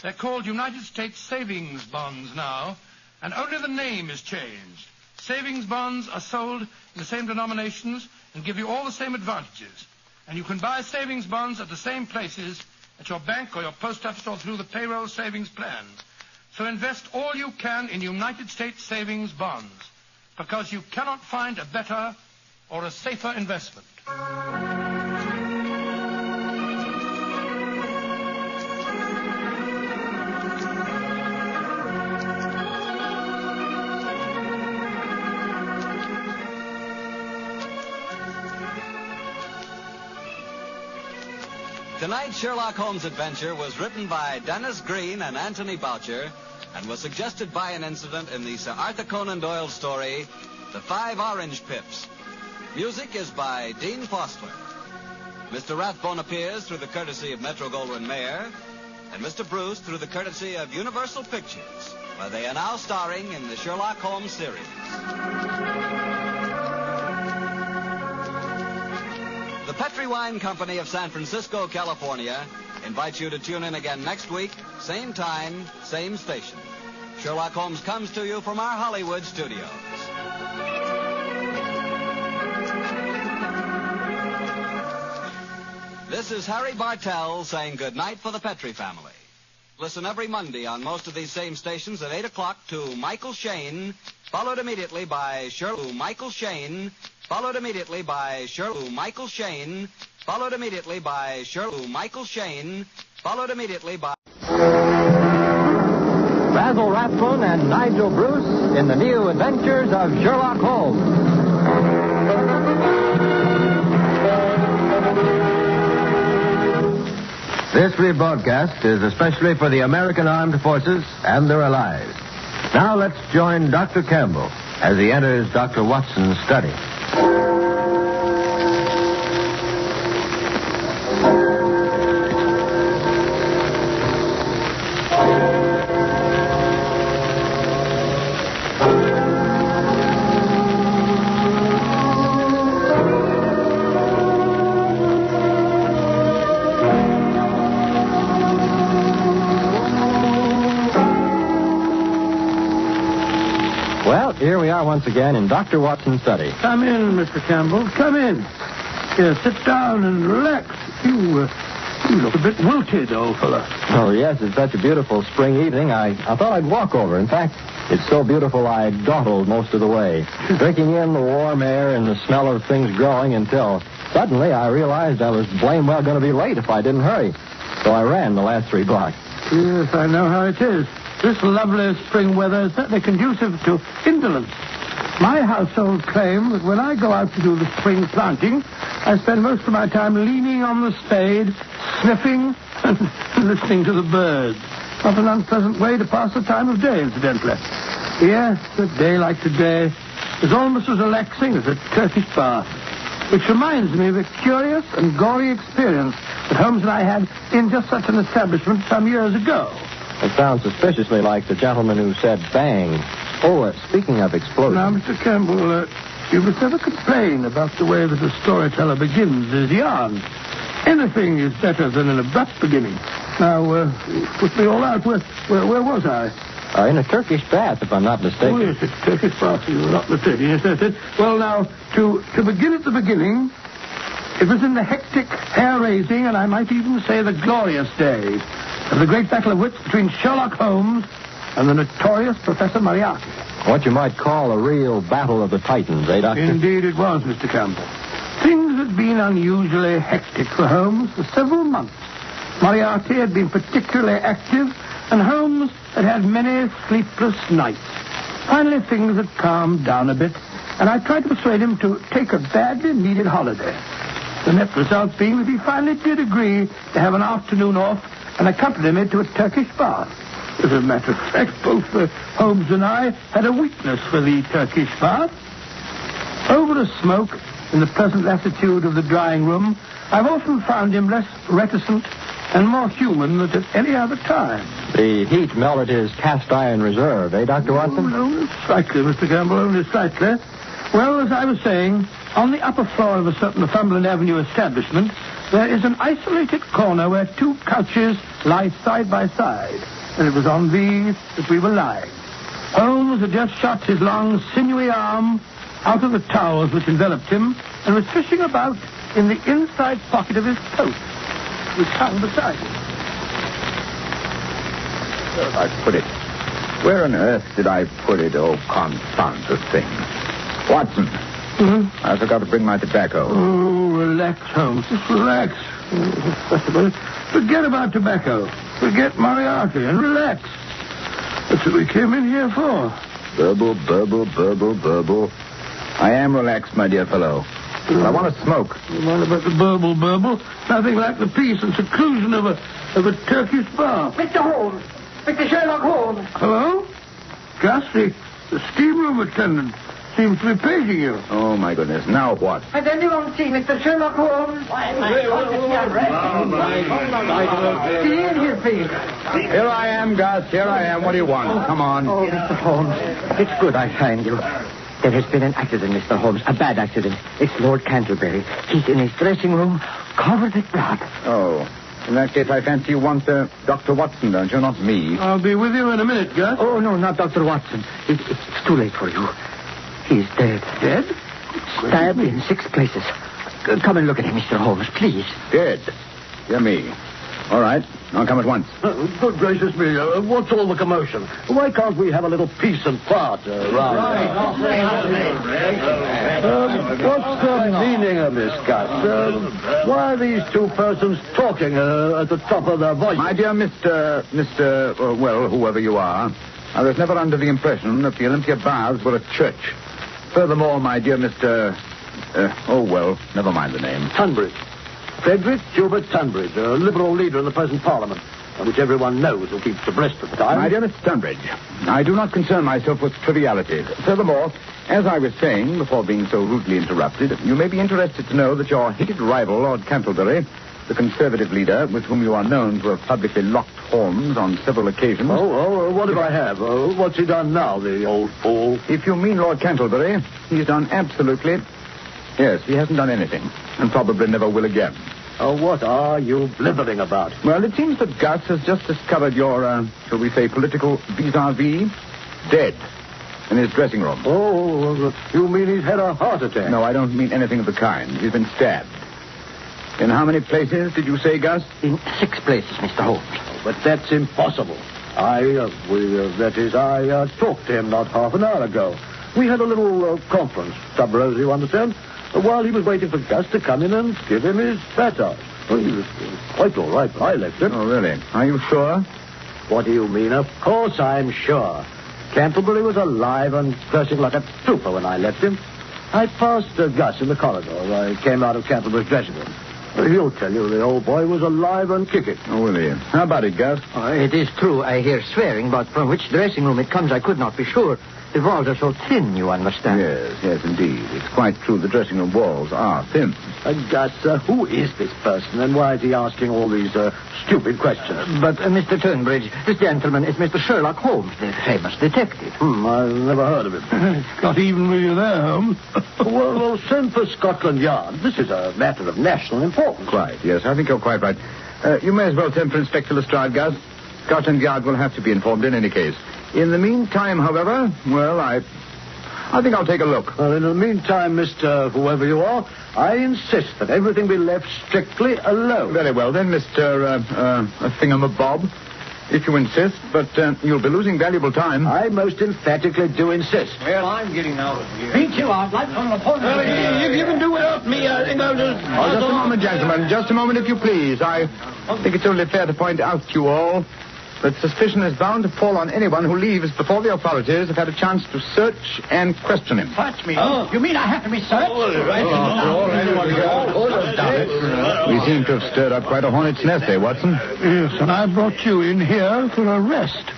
They're called United States savings bonds now, and only the name is changed. Savings bonds are sold in the same denominations and give you all the same advantages. And you can buy savings bonds at the same places at your bank or your post office or through the payroll savings plan. So invest all you can in United States savings bonds, because you cannot find a better or a safer investment. Tonight's Sherlock Holmes adventure was written by Dennis Green and Anthony Boucher and was suggested by an incident in the Sir Arthur Conan Doyle story, The 5 Orange Pips. Music is by Dean Fossler. Mr. Rathbone appears through the courtesy of Metro-Goldwyn-Mayer, and Mr. Bruce through the courtesy of Universal Pictures, where they are now starring in the Sherlock Holmes series. The Petri Wine Company of San Francisco, California, invites you to tune in again next week, same time, same station. Sherlock Holmes comes to you from our Hollywood studios. This is Harry Bartell saying good night for the Petri family. Listen every Monday on most of these same stations at 8 o'clock to Michael Shayne, followed immediately by Michael Shayne, followed immediately by Michael Shayne, followed immediately by Michael Shayne, followed immediately by Basil Rathbone and Nigel Bruce in the new adventures of Sherlock Holmes. This rebroadcast is especially for the American Armed Forces and their allies. Now let's join Dr. Campbell as he enters Dr. Watson's study. Here we are once again in Dr. Watson's study. Come in, Mr. Campbell. Come in. Here, sit down and relax. You look a bit wilted, old fellow. Oh, yes, it's such a beautiful spring evening. I thought I'd walk over. In fact, it's so beautiful I dawdled most of the way, drinking in the warm air and the smell of things growing until suddenly I realized I was blame well going to be late if I didn't hurry. So I ran the last 3 blocks. Yes, I know how it is. This lovely spring weather is certainly conducive to indolence. My household claim that when I go out to do the spring planting, I spend most of my time leaning on the spade, sniffing, and listening to the birds. Not an unpleasant way to pass the time of day, incidentally. Yes, a day like today is almost as relaxing as a Turkish bath, which reminds me of a curious and gory experience that Holmes and I had in just such an establishment some years ago. It sounds suspiciously like the gentleman who said bang. Oh, speaking of explosions. Now, Mr. Campbell, you must never complain about the way that a storyteller begins his yarn. Anything is better than an abrupt beginning. Now, put me all out. Where was I? In a Turkish bath, if I'm not mistaken. Oh, yes, it's Turkish bath. You're not mistaken. Yes, that's it. Well, now, to begin at the beginning, it was in the hectic, hair-raising, and I might even say the glorious days of the great battle of wits between Sherlock Holmes and the notorious Professor Moriarty. What you might call a real battle of the titans, eh, Doctor? Indeed it was, Mr. Campbell. Things had been unusually hectic for Holmes for several months. Moriarty had been particularly active, and Holmes had had many sleepless nights. Finally, things had calmed down a bit, and I tried to persuade him to take a badly needed holiday. The net result being that he finally did agree to have an afternoon off and accompany me to a Turkish bath. As a matter of fact, both Holmes and I had a weakness for the Turkish bath. Over a smoke in the pleasant lassitude of the drawing room, I've often found him less reticent and more human than at any other time. The heat melted his cast iron reserve, eh, Dr. Watson? Only slightly, Mr. Campbell, only slightly. Well, as I was saying, on the upper floor of a certain Northumberland Avenue establishment, there is an isolated corner where two couches lie side by side, and it was on these that we were lying. Holmes had just shot his long, sinewy arm out of the towels which enveloped him and was fishing about in the inside pocket of his coat, which hung beside him. Where did I put it? Where on earth did I put it? Oh, confound the thing. Watson. I forgot to bring my tobacco. Oh, relax, Holmes. Just relax. Forget about tobacco. Forget Moriarty and relax. That's what we came in here for. Burble, burble, burble, burble. I am relaxed, my dear fellow. But I want to smoke. What about the burble? Nothing like the peace and seclusion of a Turkish bar. Mr. Holmes. Mr. Sherlock Holmes. Hello? Gus, the steamroom attendant seems to be paging you. Oh, my goodness. Now what? Has anyone seen Mr. Sherlock Holmes? Why, my God, see in here, please. Here I am, Gus. Here I am. What do you want? Come on. Oh, Mr. Holmes, it's good I find you. There has been an accident, Mr. Holmes. A bad accident. It's Lord Canterbury. He's in his dressing room, covered with blood. Oh. In that case, I fancy you want Dr. Watson, don't you? Not me. I'll be with you in a minute, Gus. Oh, no, not Dr. Watson. It's too late for you. He's dead. Dead? Stabbed in 6 places. Come and look at him, Mr. Holmes, please. Dead? Dear me. All right. I'll come at once. Good gracious me. What's all the commotion? Why can't we have a little peace and quiet around? What's the meaning of this, Gus? Why are these two persons talking at the top of their voices? My dear Mr. whoever you are, I was never under the impression that the Olympia Baths were a church. Furthermore, my dear Mr. Never mind the name. Tunbridge. Frederick Hubert Tunbridge, a Liberal leader in the present Parliament, which everyone knows who keeps abreast of the time. My dear Mr. Tunbridge, I do not concern myself with trivialities. Furthermore, as I was saying, before being so rudely interrupted, you may be interested to know that your hated rival, Lord Canterbury, the Conservative leader, with whom you are known to have publicly locked horns on several occasions. What if I have? What's he done now, the old fool? If you mean Lord Canterbury, he's done absolutely... Yes, he hasn't done anything, and probably never will again. What are you blithering about? Well, it seems that Gus has just discovered your, shall we say, political vis-a-vis dead in his dressing room. Oh, you mean he's had a heart attack? No, I don't mean anything of the kind. He's been stabbed. In how many places did you say, Gus? In 6 places, Mr. Holmes. But that's impossible. I talked to him not half an hour ago. We had a little conference, sub rosa, you understand, while he was waiting for Gus to come in and give him his batter. Well, he was quite all right when I left him. Oh, really? Are you sure? What do you mean? Of course I'm sure. Canterbury was alive and dressing like a trooper when I left him. I passed Gus in the corridor. I came out of Canterbury's dressing room. He'll tell you the old boy was alive and kicking. Oh, will he? How about it, Gus? It is true I hear swearing, but from which dressing room it comes I could not be sure. The walls are so thin, you understand. Yes, indeed. It's quite true the dressing room walls are thin. Gus, who is this person, and why is he asking all these stupid questions? But, Mr. Tunbridge, this gentleman is Mr. Sherlock Holmes, the famous detective. I've never heard of him. Got even with you there, Holmes. well, send for Scotland Yard. This is a matter of national importance. Quite, yes. I think you're quite right. You may as well send for Inspector Lestrade, Gus. Scotland Yard will have to be informed in any case. In the meantime, however, I think I'll take a look. Well, in the meantime, Mr. Whoever you are, I insist that everything be left strictly alone. Very well, then, Mr. Thingamabob, if you insist, but you'll be losing valuable time. I most emphatically do insist. Well, I'm getting out of here. Beat you out like on the point. You can do without me, just a moment, gentlemen. Just a moment, if you please. I think it's only fair to point out to you all that suspicion is bound to fall on anyone who leaves before the authorities have had a chance to search and question him. Search me? Oh. You mean I have to be searched? We seem to have stirred up quite a hornet's nest, eh, Watson? Yes, and I brought you in here for a rest.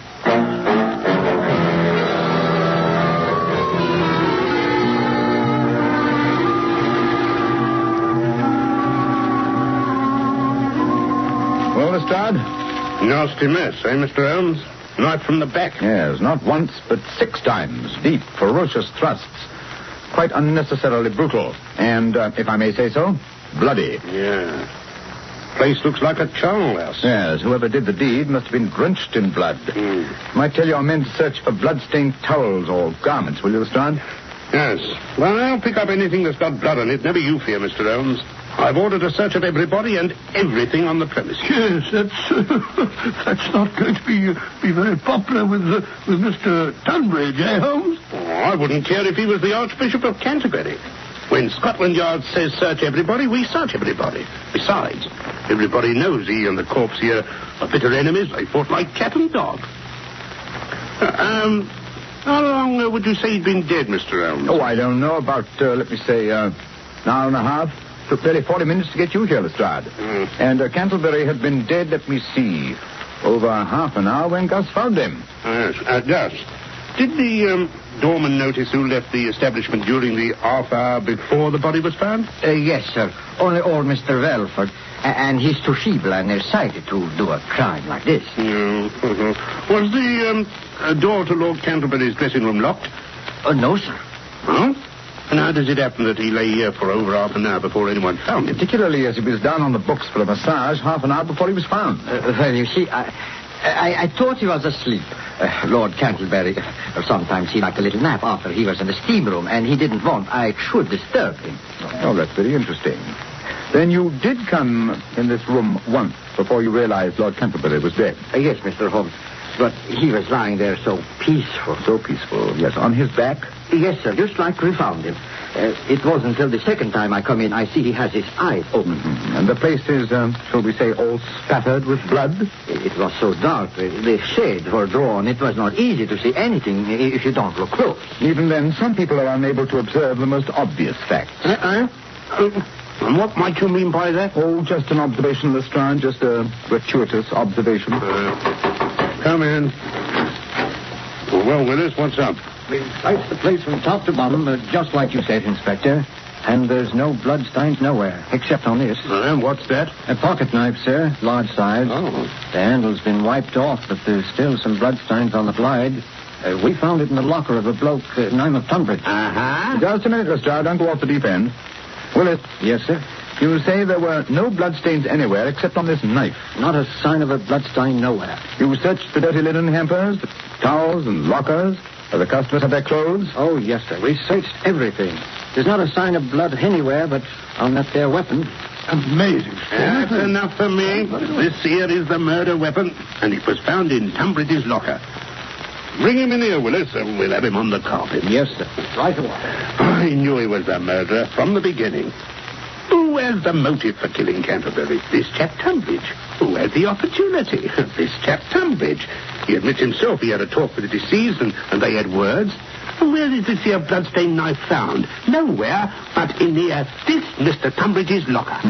Well, Lestrade? Nasty mess, eh, Mr. Holmes? Knife from the back. Yes, not once, but 6 times. Deep, ferocious thrusts. Quite unnecessarily brutal. And, if I may say so, bloody. Yeah. Place looks like a charnel house. Yes, whoever did the deed must have been drenched in blood. Might tell your men to search for blood-stained towels or garments, will you, Lestrade? Yes. Well, I'll pick up anything that's got blood on it. Never you fear, Mr. Holmes. I've ordered a search of everybody and everything on the premises. Yes, that's not going to be very popular with Mr. Tunbridge, eh, Holmes? Oh, I wouldn't care if he was the Archbishop of Canterbury. When Scotland Yard says search everybody, we search everybody. Besides, everybody knows he and the corpse here are bitter enemies. They fought like cat and dog. How long would you say he'd been dead, Mr. Holmes? Oh, I don't know. About, let me say, an hour and a half. Took barely 40 minutes to get you here, Lestrade. And Canterbury had been dead, let me see, over half an hour when Gus found him. Yes, Gus. Did the doorman notice who left the establishment during the half hour before the body was found? Yes, sir. Only old Mr. Welford. And he's too feeble and nearsighted to do a crime like this. Was the door to Lord Canterbury's dressing room locked? No, sir. Huh? And how does it happen that he lay here for over half an hour before anyone found him? Particularly as he was down on the books for a massage half an hour before he was found. Well, you see, I thought he was asleep. Lord Canterbury sometimes he liked a little nap after he was in the steam room, and he didn't want I should disturb him. Oh, that's very interesting. Then you did come in this room once before you realized Lord Canterbury was dead? Yes, Mr. Holmes. But he was lying there so peaceful. So peaceful, yes. On his back? Yes, sir, just like we found him. It wasn't until the second time I come in I see he has his eyes open. Mm-hmm. And the place is, shall we say, all spattered with blood? It was so dark. The shades were drawn. It was not easy to see anything if you don't look close. Even then, some people are unable to observe the most obvious facts. And what might you mean by that? Oh, just an observation, Lestrade. Just a gratuitous observation. Come in. Well, Willis, what's up? We searched the place from top to bottom, just like you said, Inspector. And there's no bloodstains nowhere, except on this. And what's that? A pocket knife, sir, large size. Oh. The handle's been wiped off, but there's still some bloodstains on the blade. We found it in the locker of a bloke named of Tunbridge. Just a minute, Lestrade. Don't go off the deep end. Willis. Yes, sir? You say there were no bloodstains anywhere except on this knife. Not a sign of a bloodstain nowhere. You searched the dirty linen hampers, the towels and lockers, where the customers had their clothes? Oh, yes, sir. We searched everything. There's not a sign of blood anywhere but on that there weapon. Amazing. That's enough for me. This here is the murder weapon, and it was found in Tunbridge's locker. Bring him in here, Willis, and we'll have him on the carpet. Yes, sir. Right away. I knew he was the murderer from the beginning. Who has the motive for killing Canterbury? This chap Tunbridge. Who had the opportunity? This chap Tunbridge. He admits himself he had a talk with the deceased, and they had words. And where is this here bloodstained knife found? Nowhere but in this Mr. Tunbridge's locker.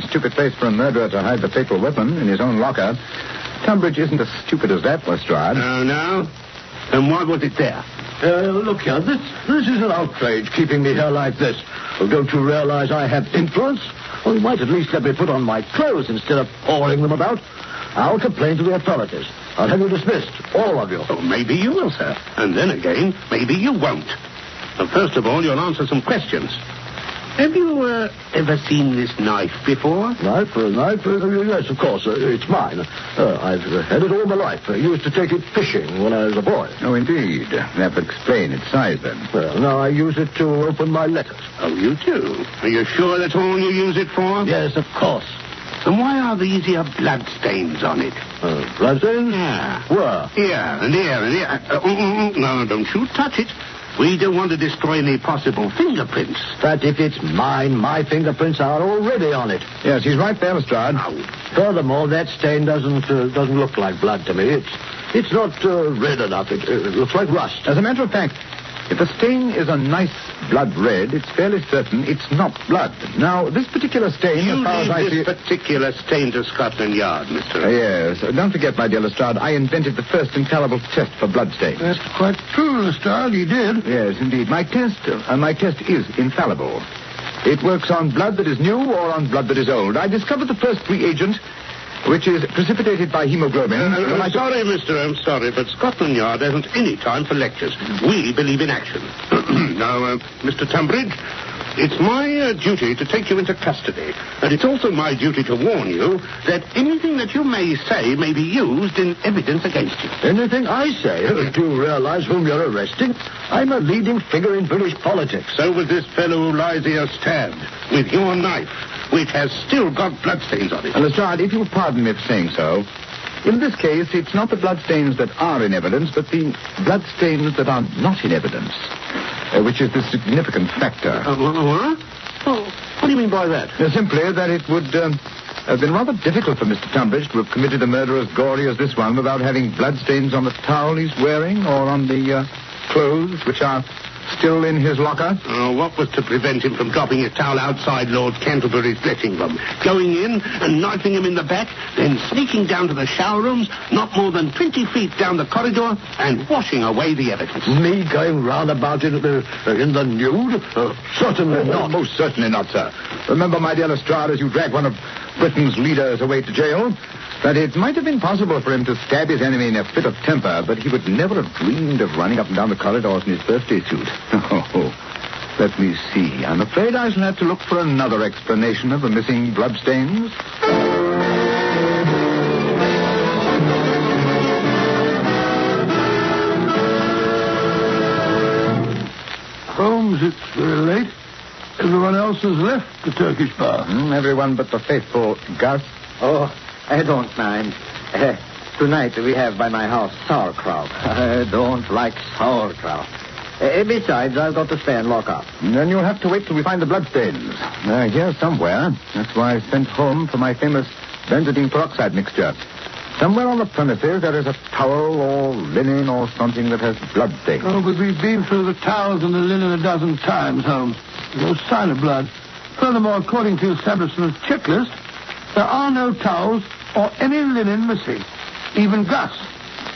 Stupid place for a murderer to hide the fatal weapon in his own locker. Tunbridge isn't as stupid as that, Lestrade. No? Then why was it there? Look here, this is an outrage, keeping me here like this. Well, don't you realize I have influence? Well, you might at least let me put on my clothes instead of hauling them about. I'll complain to the authorities. I'll have you dismissed, all of you. Oh, maybe you will, sir. And then again, maybe you won't. But first of all, you'll answer some questions. Have you ever seen this knife before? Knife? Yes, of course. It's mine. I've had it all my life. I used to take it fishing when I was a boy. Oh, indeed. That would explain its size, then. Well, now I use it to open my letters. Oh, you do? Are you sure that's all you use it for? Yes, of course. And why are these here bloodstains on it? Bloodstains? Yeah. Where? Here and here and here. No, don't you touch it. We don't want to destroy any possible fingerprints. But if it's mine, my fingerprints are already on it. Yes, he's right there, Lestrade. Furthermore, that stain doesn't look like blood to me. It's not red enough. It looks like rust. As a matter of fact, if the stain is a nice blood red, it's fairly certain it's not blood. Now, this particular stain, as far as I see... this particular stain to Scotland Yard, Mr. Yes. Don't forget, my dear Lestrade, I invented the first infallible test for blood stains. That's quite true, Lestrade. You did. Yes, indeed. My test is infallible. It works on blood that is new or on blood that is old. I discovered the first reagent which is precipitated by hemoglobin. Sorry, Mr. Holmes, sorry, but Scotland Yard hasn't any time for lectures. We believe in action. Now, Mr. Tunbridge, it's my duty to take you into custody, and it's also my duty to warn you that anything that you may say may be used in evidence against you. Anything I say? Do you realize whom you're arresting? I'm a leading figure in British politics. So was this fellow who lies here stabbed with your knife, which has still got bloodstains on it. Lestrade, if you'll pardon me for saying so, in this case, it's not the bloodstains that are in evidence, but the bloodstains that are not in evidence, which is the significant factor. What? Oh, what do you mean by that? Simply that it would have been rather difficult for Mr. Tunbridge to have committed a murder as gory as this one without having bloodstains on the towel he's wearing or on the clothes which are still in his locker. What was to prevent him from dropping his towel outside Lord Canterbury's dressing room, going in and knifing him in the back, then sneaking down to the shower rooms, not more than 20 feet down the corridor, and washing away the evidence? Me going round about in the nude? Certainly not. Most certainly not, sir. Remember, my dear Lestrade, as you drag one of Britain's leaders away to jail, that it might have been possible for him to stab his enemy in a fit of temper, but he would never have dreamed of running up and down the corridors in his birthday suit. Oh, let me see. I'm afraid I shall have to look for another explanation of the missing bloodstains. Holmes, it's very late. Everyone else has left the Turkish bar. Everyone but the faithful Gus. Oh, I don't mind. Tonight we have by my house sauerkraut. I don't like sauerkraut. Besides, I've got to stay and lock up. Then you'll have to wait till we find the bloodstains. Here somewhere. That's why I sent home for my famous benzidine peroxide mixture. Somewhere on the premises there is a towel or linen or something that has bloodstains. Oh, but we've been through the towels and the linen a dozen times, Holmes. There's no sign of blood. Furthermore, according to the establishment's checklist, there are no towels or any linen missing. Even Gus,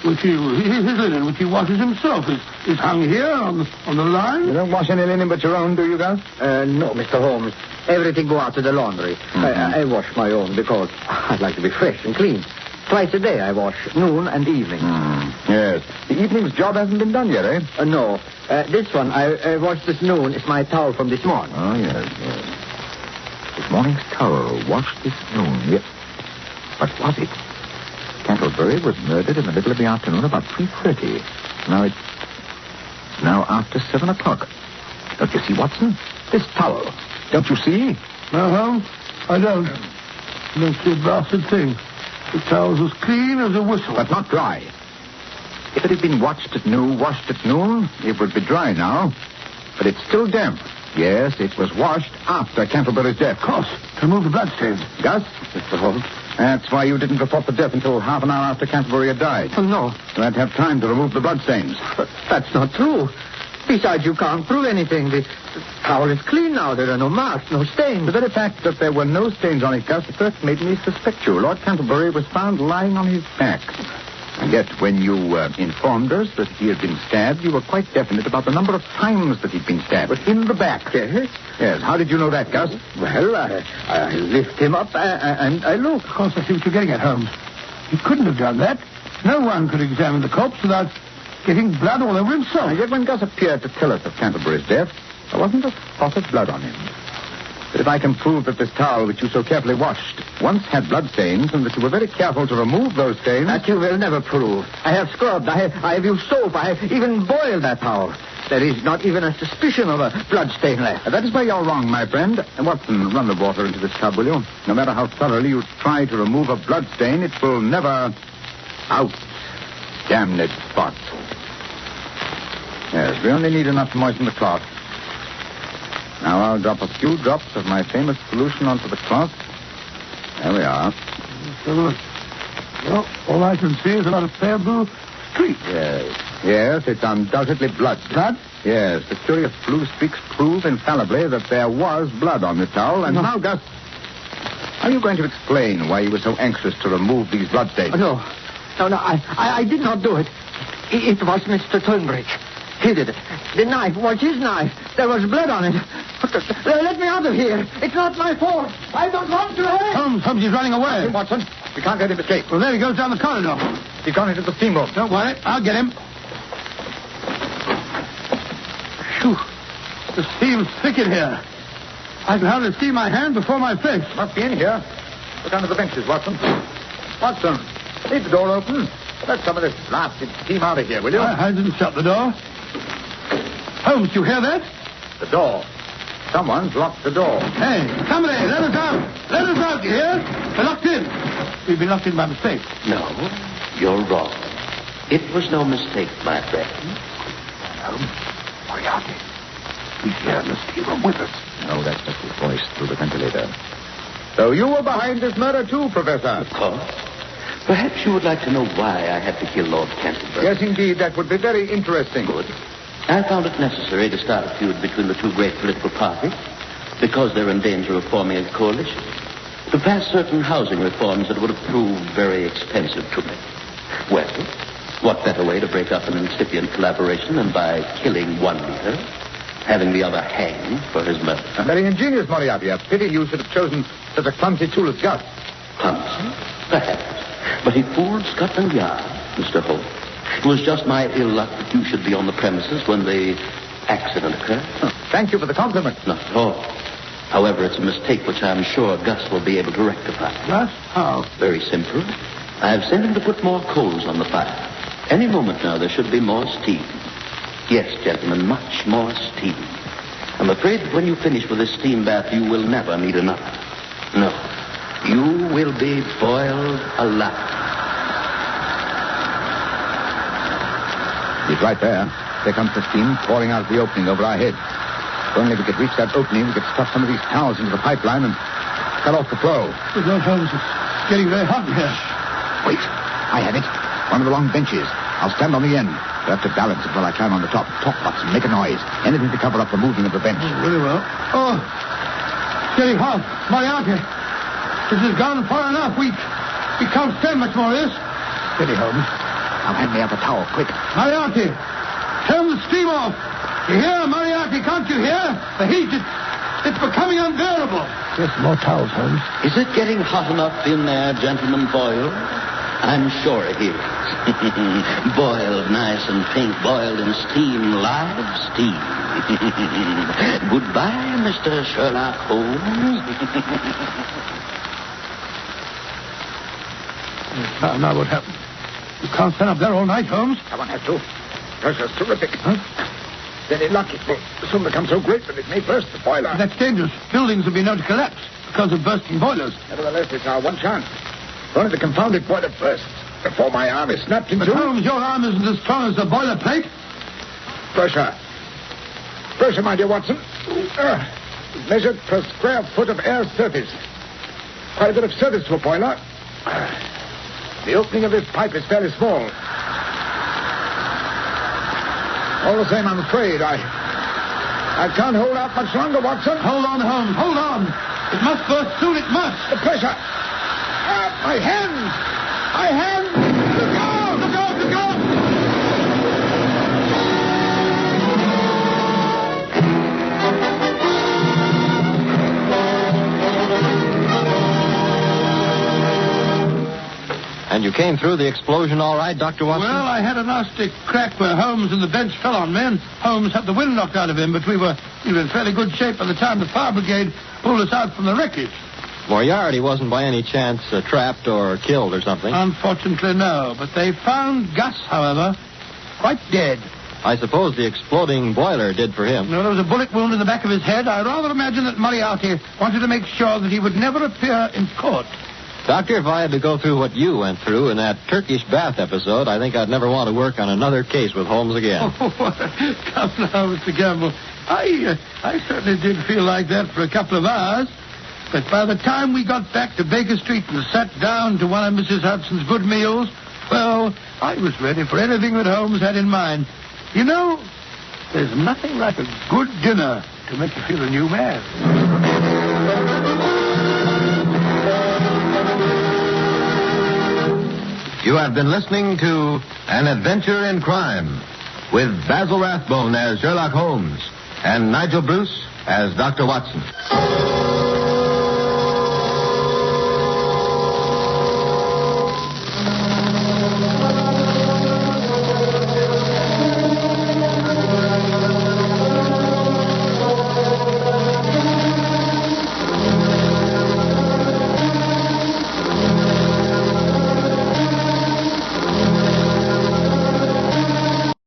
his linen, which he washes himself, is hung here on the line. You don't wash any linen but your own, do you, Gus? No, Mr. Holmes. Everything go out to the laundry. I wash my own because I'd like to be fresh and clean. Twice a day I wash, noon and evening. Yes. The evening's job hasn't been done yet, eh? No. This one I washed this noon. It's my towel from this morning. Oh, yes. This morning's towel washed this noon. Yes. What was it? Canterbury was murdered in the middle of the afternoon about 3:30. Now it's now after 7 o'clock. Don't you see, Watson? This towel. Don't you see? No, Holmes. I don't. I don't see a blasted thing. The towel's as clean as a whistle. But not dry. If it had been washed at noon, it would be dry now. But it's still damp. Yes, it was washed after Canterbury's death. Of course, to remove the bloodstains. Gus? Mr. Holmes. That's why you didn't report the death until half an hour after Canterbury had died. Oh, no. You had to have time to remove the bloodstains. But that's not true. Besides, you can't prove anything. The towel is clean now. There are no marks, no stains. The very fact that there were no stains on it, Gus, first made me suspect you. Lord Canterbury was found lying on his back. And yet, when you informed us that he had been stabbed, you were quite definite about the number of times that he'd been stabbed. But in the back. Yes? Yes. How did you know that, Gus? Well, I lift him up and I look. Of course, I see what you're getting at, Holmes. He couldn't have done that. No one could examine the corpse without getting blood all over himself. And yet when Gus appeared to tell us of Canterbury's death, there wasn't a spot of blood on him. But if I can prove that this towel which you so carefully washed once had blood stains and that you were very careful to remove those stains... That you will never prove. I have scrubbed, I have used soap, I have even boiled that towel. There is not even a suspicion of a blood stain left. That is where you're wrong, my friend. Watson, run the water into this tub, will you? No matter how thoroughly you try to remove a blood stain, it will never... Out. Damn it, spots. Yes, we only need enough to moisten the cloth. Now I'll drop a few drops of my famous solution onto the cloth. There we are. Well, all I can see is about a fair blue streak. Yes, it's undoubtedly blood. Blood? Yes, the curious blue streaks prove infallibly that there was blood on the towel. And now, Gus, how are you going to explain why you were so anxious to remove these bloodstains? No, I did not do it. It was Mr. Tunbridge. He did it. The knife was his knife. There was blood on it. Let me out of here. It's not my fault. I don't want to. Holmes, he's running away. Watson, We can't let him escape. Well, there he goes down the corridor. He's gone into the steamroom. Don't worry. I'll get him. Phew. The steam's thick in here. I can hardly see my hand before my face. Must be in here. Look under the benches, Watson. Watson, leave the door open. Let some of this blasted steam out of here, will you? I didn't shut the door. Holmes, you hear that? The door. Someone's locked the door. Hey, somebody, let us out. Let us out, you hear? We're locked in. We've been locked in by mistake. No, you're wrong. It was no mistake, my friend. Holmes, Moriarty. He's here in the steamroom with us. No, that's just his voice through the ventilator. So you were behind this murder too, Professor? Of course. Perhaps you would like to know why I had to kill Lord Canterbury. Yes, indeed. That would be very interesting. Good. I found it necessary to start a feud between the two great political parties because they're in danger of forming a coalition to pass certain housing reforms that would have proved very expensive to me. Well, what better way to break up an incipient collaboration than by killing one leader, having the other hanged for his murder? Very ingenious, Moriarty. A pity you should have chosen such a clumsy tool as Gus. Clumsy? Perhaps. But he fooled Scotland Yard, Mr. Holmes. It was just my ill luck that you should be on the premises when the accident occurred. Thank you for the compliment. Not at all. However, it's a mistake which I'm sure Gus will be able to rectify. Gus? How? Very simple. I've sent him to put more coals on the fire. Any moment now, there should be more steam. Yes, gentlemen, much more steam. I'm afraid that when you finish with this steam bath, you will never need another. No. You will be boiled alive. He's right there. There comes the steam pouring out of the opening over our heads. If only we could reach that opening, we could stuff some of these towels into the pipeline and cut off the flow. Good Lord, Holmes, it's getting very hot in here. Wait. I have it. One of the long benches. I'll stand on the end. You'll have to balance it while I climb on the top. Talk, Watson. Make a noise. Anything to cover up the movement of the bench. Very well. Oh, it's getting hot. Moriarty. This has gone far enough. We can't stand much more of this. Steady, Holmes. Now hand me out the towel, quick. Moriarty, turn the steam off. You hear, Moriarty? Can't you hear? The heat, it's becoming unbearable. Yes, more towels, Holmes. Is it getting hot enough in there, Gentleman Boyle? I'm sure it is. Boiled nice and pink, boiled in steam, live steam. Goodbye, Mr. Sherlock Holmes. Now what happened? You can't stand up there all night, Holmes. I won't have to. Pressure's terrific. Huh? Steady luck. It will soon become so great that it may burst the boiler. That's dangerous. Buildings will be known to collapse because of bursting boilers. Nevertheless, it's our one chance. Only the confounded boiler bursts before my arm is snapped in two. But Holmes, your arm isn't as strong as the boiler plate. Pressure. Pressure, my dear Watson. Measured per square foot of air surface. Quite a bit of surface to a boiler. The opening of this pipe is fairly small. All the same, I'm afraid I can't hold out much longer, Watson. Hold on, Holmes. Hold on. It must burst soon. It must. The pressure. My hands. My hands. Look out. Look out. Look out. And you came through the explosion all right, Dr. Watson? Well, I had a nasty crack where Holmes and the bench fell on me, and Holmes had the wind knocked out of him, but we were in fairly good shape by the time the fire brigade pulled us out from the wreckage. Moriarty wasn't by any chance trapped or killed or something? Unfortunately, no. But they found Gus, however, quite dead. I suppose the exploding boiler did for him. No, there was a bullet wound in the back of his head. I rather imagine that Moriarty wanted to make sure that he would never appear in court. Doctor, if I had to go through what you went through in that Turkish bath episode, I think I'd never want to work on another case with Holmes again. Oh, come now, Mr. Gamble. I certainly did feel like that for a couple of hours. But by the time we got back to Baker Street and sat down to one of Mrs. Hudson's good meals, well, I was ready for anything that Holmes had in mind. You know, there's nothing like a good dinner to make you feel a new man. You have been listening to An Adventure in Crime with Basil Rathbone as Sherlock Holmes and Nigel Bruce as Dr. Watson.